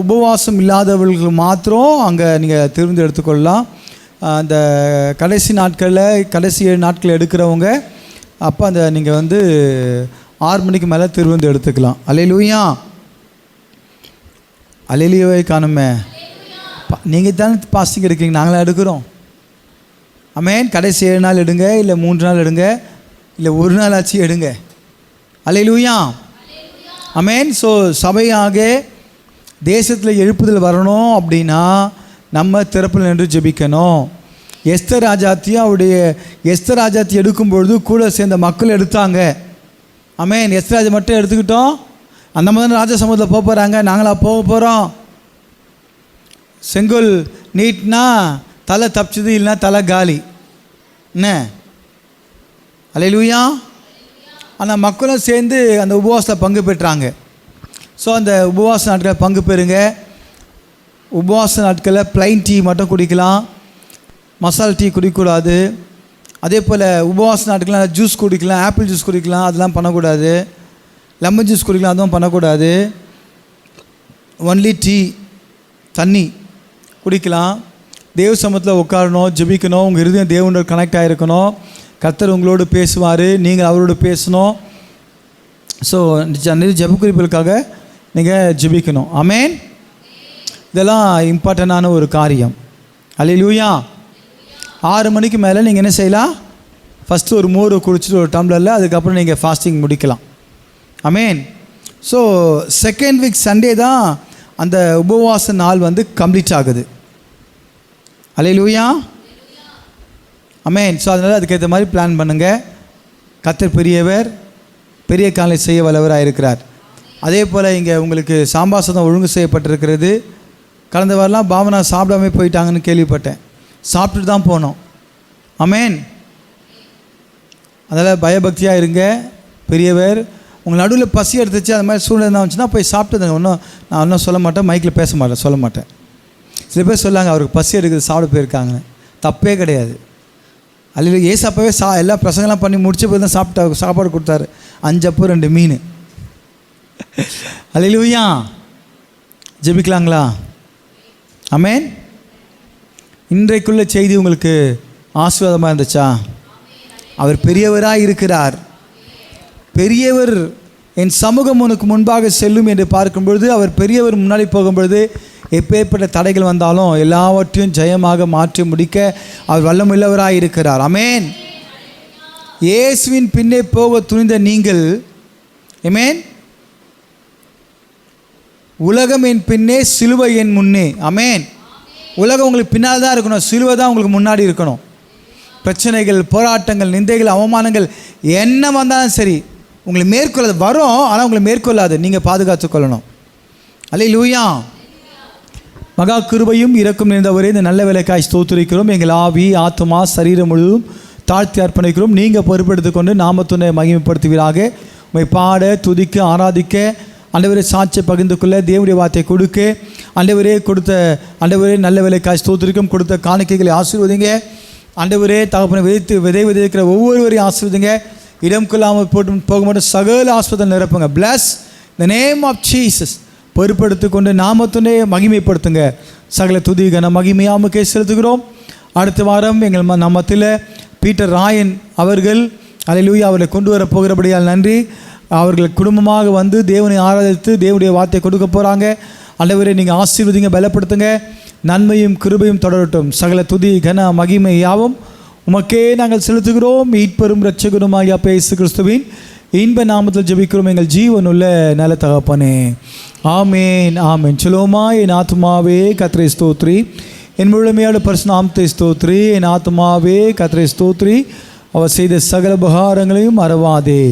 Speaker 6: உபவாசம் இல்லாதவர்களுக்கு மாத்திரம் அங்கே நீங்கள் திருவிருந்து எடுத்துக்கொள்ளலாம். அந்த கடைசி நாட்களில் கடைசி 7 நாட்கள் எடுக்கிறவங்க அப்போ அந்த நீங்கள் வந்து 6 மணிக்கு மேலே திருவிருந்து எடுத்துக்கலாம். அல்லேலூயா. அல்லேலூயாவை காணுமே. நீங்கள் தானே பாஸ்டிங் எடுக்கிறீங்க, நாங்களாம் எடுக்கிறோம். ஆமென். கடைசி 7 நாள் எடுங்க, இல்லை 3 நாள் எடுங்க, இல்லை 1 நாள் ஆச்சு எடுங்க. அல்லேலூயா. ஆமென். ஸோ சபையாக தேசத்தில் எழுப்புதல் வரணும் அப்படின்னா நம்ம திறப்பில் நின்று ஜெபிக்கணும். எஸ்தர் ராஜாத்தியும் அவருடைய எஸ்தர் ராஜாத்தி எடுக்கும்பொழுது கூட சேர்ந்த மக்கள் எடுத்தாங்க. ஆமென். எஸ்தர் ராஜா மட்டும் எடுத்துக்கிட்டோம். அந்த மாதிரி ராஜா சமூகத்தில் போக போகிறாங்க, நாங்களா போக போகிறோம். செங்கோல் நீட்னா தலை தப்பிச்சது, இல்லைன்னா தலை காலி. என்ன அல்லேலூயா. ஆனால் மக்களும் சேர்ந்து அந்த உபவாசத்தில் பங்கு பெற்றாங்க. ஸோ அந்த உபவாச நாட்களில் பங்கு பெறுங்க. உபவாச நாட்களில் ப்ளைன் டீ மட்டும் குடிக்கலாம், மசாலா டீ குடிக்கக்கூடாது. அதே போல் உபவாச நாட்களில் ஜூஸ் குடிக்கலாம், ஆப்பிள் ஜூஸ் குடிக்கலாம், அதெல்லாம் பண்ணக்கூடாது. லெமன் ஜூஸ் குடிக்கலாம், அதுவும் பண்ணக்கூடாது. ஒன்லி டீ, தண்ணி குடிக்கலாம். தேவ சமூகத்தில் உட்காரணும், ஜெபிக்கணும். உங்கள் இருதயம் தேவனோட கனெக்ட் ஆகிருக்கணும். கர்த்தர் உங்களோடு பேசுவார், நீங்கள் அவரோடு பேசணும். ஸோ ஜெப குறிப்புகளுக்காக நீங்கள் ஜெபிக்கணும். ஆமென். இதெல்லாம் இம்பார்ட்டண்டான ஒரு காரியம். அல்லேலூயா. 6 மணிக்கு மேலே நீங்கள் என்ன செய்யலாம், ஃபஸ்ட்டு ஒரு மோர் குடிச்சிட்டு ஒரு டம்ளரில், அதுக்கப்புறம் நீங்கள் ஃபாஸ்டிங் முடிக்கலாம். ஆமென். ஸோ செகண்ட் வீக் சண்டே தான் அந்த உபவாச நாள் வந்து கம்ப்ளீட் ஆகுது. அல்லேலூயா. ஆமென். ஸோ அதனால் அதுக்கேற்ற மாதிரி பிளான் பண்ணுங்கள். கர்த்தர் பெரியவர், பெரிய காலை செய்ய வல்லவராக இருக்கிறார். அதே போல் இங்கே உங்களுக்கு சாம்பார் சாதம் ஒழுங்கு செய்யப்பட்டிருக்கிறது. கடந்த வாரம்லாம் பாவனா சாப்பிடாமே போயிட்டாங்கன்னு கேள்விப்பட்டேன். சாப்பிட்டுட்டு தான் போனோம். ஆமென். அதனால் பயபக்தியாக இருங்க. பெரியவர் உங்கள் நடுவில் பசி எடுத்துச்சு, அது மாதிரி சூழ்நிலை தான் வந்துச்சுன்னா போய் சாப்பிட்டு நான் ஒன்றும் சொல்ல மாட்டேன், மைக்கில் பேச மாட்டேன், சொல்ல மாட்டேன். சில பேர் சொல்லாங்க அவருக்கு பசி எடுக்குது சாப்பிட போயிருக்காங்கன்னு. தப்பே கிடையாது. அல்ல ஏசப்பாவே எல்லா பிரசங்கெல்லாம் பண்ணி முடிச்ச போய் தான் சாப்பாடு கொடுத்தாரு. 5 அப்பம் 2 மீன். அல்லேலூயா. ஜெபிக்கலாங்களா? ஆமென். இன்றைக்குள்ள செய்தி உங்களுக்கு ஆசீர்வாதமாக இருந்துச்சா? அவர் பெரியவராக இருக்கிறார். பெரியவர் என் சமூகம் உனக்கு முன்பாக செல்லும் என்று பார்க்கும்பொழுது, அவர் பெரியவர் முன்னாடி போகும்பொழுது எப்பேற்பட்ட தடைகள் வந்தாலும் எல்லாவற்றையும் ஜெயமாக மாற்றி முடிக்க அவர் வல்லமுள்ளவராக இருக்கிறார். ஆமென். இயேசுவின் பின்னே போக துணிந்த நீங்கள் ஆமென். உலகம் என் பின்னே சிலுவை என் முன்னே. ஆமென். உலகம் உங்களுக்கு பின்னால் தான் இருக்கணும், சிலுவை தான் உங்களுக்கு முன்னாடி இருக்கணும். பிரச்சனைகள், போராட்டங்கள், நிந்தைகள், அவமானங்கள் என்ன வந்தாலும் சரி உங்களை மேற்கொள்ளாது. வரும், ஆனால் உங்களை மேற்கொள்ளாது. நீங்கள் பாதுகாத்து கொள்ளணும். அல்லேலூயா. மகா கிருபையும் இரக்கம் நிறைந்தவரே, இந்த நல்ல வேலைக்காய் ஸ்தோத்திரிக்கிறோம். எங்கள் ஆவி, ஆத்மா, சரீரம் முழுவதும் தாழ்த்தி அர்ப்பணிக்கிறோம். நீங்கள் பொறுப்பெடுத்து கொண்டு நாமத்துனை மகிமைப்படுத்துவீராக. உம்மை பாட, துதிக்க, ஆராதிக்க, ஆண்டவரே சாட்சியை பகிர்ந்து கொள்ள, தேவனுடைய வார்த்தையை கொடுக்க, ஆண்டவரே கொடுத்த ஆண்டவரே நல்ல வேலைக்காய் ஸ்தோத்திரிக்கும். கொடுத்த காணிக்கைகளை ஆசீர்வதிங்க. ஆண்டவரே தகப்பனை விதைக்கிற ஒவ்வொருவரையும் ஆசீர்வதிங்க. இடம் கொள்ளாமல் போட்டு போக மாட்டோம், சகல ஆஸ்பத்திரம் நிரப்புங்க. Bless the name of Jesus. பொறுப்படுத்தி கொண்டு நாமத்துனே மகிமைப்படுத்துங்க. சகல துதி கன மகிமையாமுக்கே செலுத்துகிறோம். அடுத்த வாரம் எங்கள் நம்மத்தில் பீட்டர் ராயன் அவர்கள் அல்லேலூயா அவர்களை கொண்டு வர போகிறபடியால் நன்றி. அவர்கள் குடும்பமாக வந்து தேவனை ஆராதித்து தேவனுடைய வார்த்தையை கொடுக்க போகிறாங்க. ஆண்டவரே நீங்கள் ஆசீர்வதிங்க, பலப்படுத்துங்க. நன்மையும் கிருபையும் தொடரட்டும். சகல துதி கன மகிமை யாவும் உமக்கே நாங்கள் செலுத்துகிறோம். மீட்பெரும் இரட்சகருமாகிய இயேசு கிறிஸ்துவின் இன்ப நாமத்தில் ஜெபிக்கிறோம் எங்கள் ஜீவனுள்ள நல்ல தகப்பனே. ஆமேன், ஆமேன். சொல்லுவோமா? என் ஆத்மாவே கர்த்தரை ஸ்தோத்ரி, என் முழுமையோட பரிசுநாமத்தை ஸ்தோத்ரி. என் ஆத்மாவே கர்த்தரை ஸ்தோத்ரி, அவர் செய்த சகல உபகாரங்களையும் மறவாதே.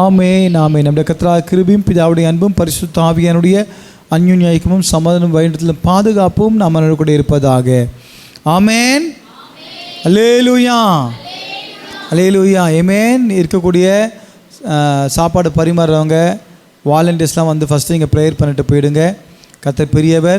Speaker 6: ஆமேன், ஆமேன். நம்முடைய கர்த்தராகிய கிருபையும் பிதாவுடைய அன்பும் பரிசுத்த ஆவியானுடைய அந்யோன்ய ஐக்கியமும் சமாதானம் வழிநடத்தலும் பாதுகாப்பும் நம்ம கூட இருப்பதாக. ஆமேன். அல்லேலூயா, அல்லேலூயா, ஆமேன். இருக்கக்கூடிய சாப்பாடு பரிமாறுறவங்க வாலண்டியர்ஸ்லாம் வந்து ஃபஸ்ட்டு இங்கே ப்ரேயர் பண்ணிட்டு போயிடுங்க. கர்த்தர் பெரியவர்.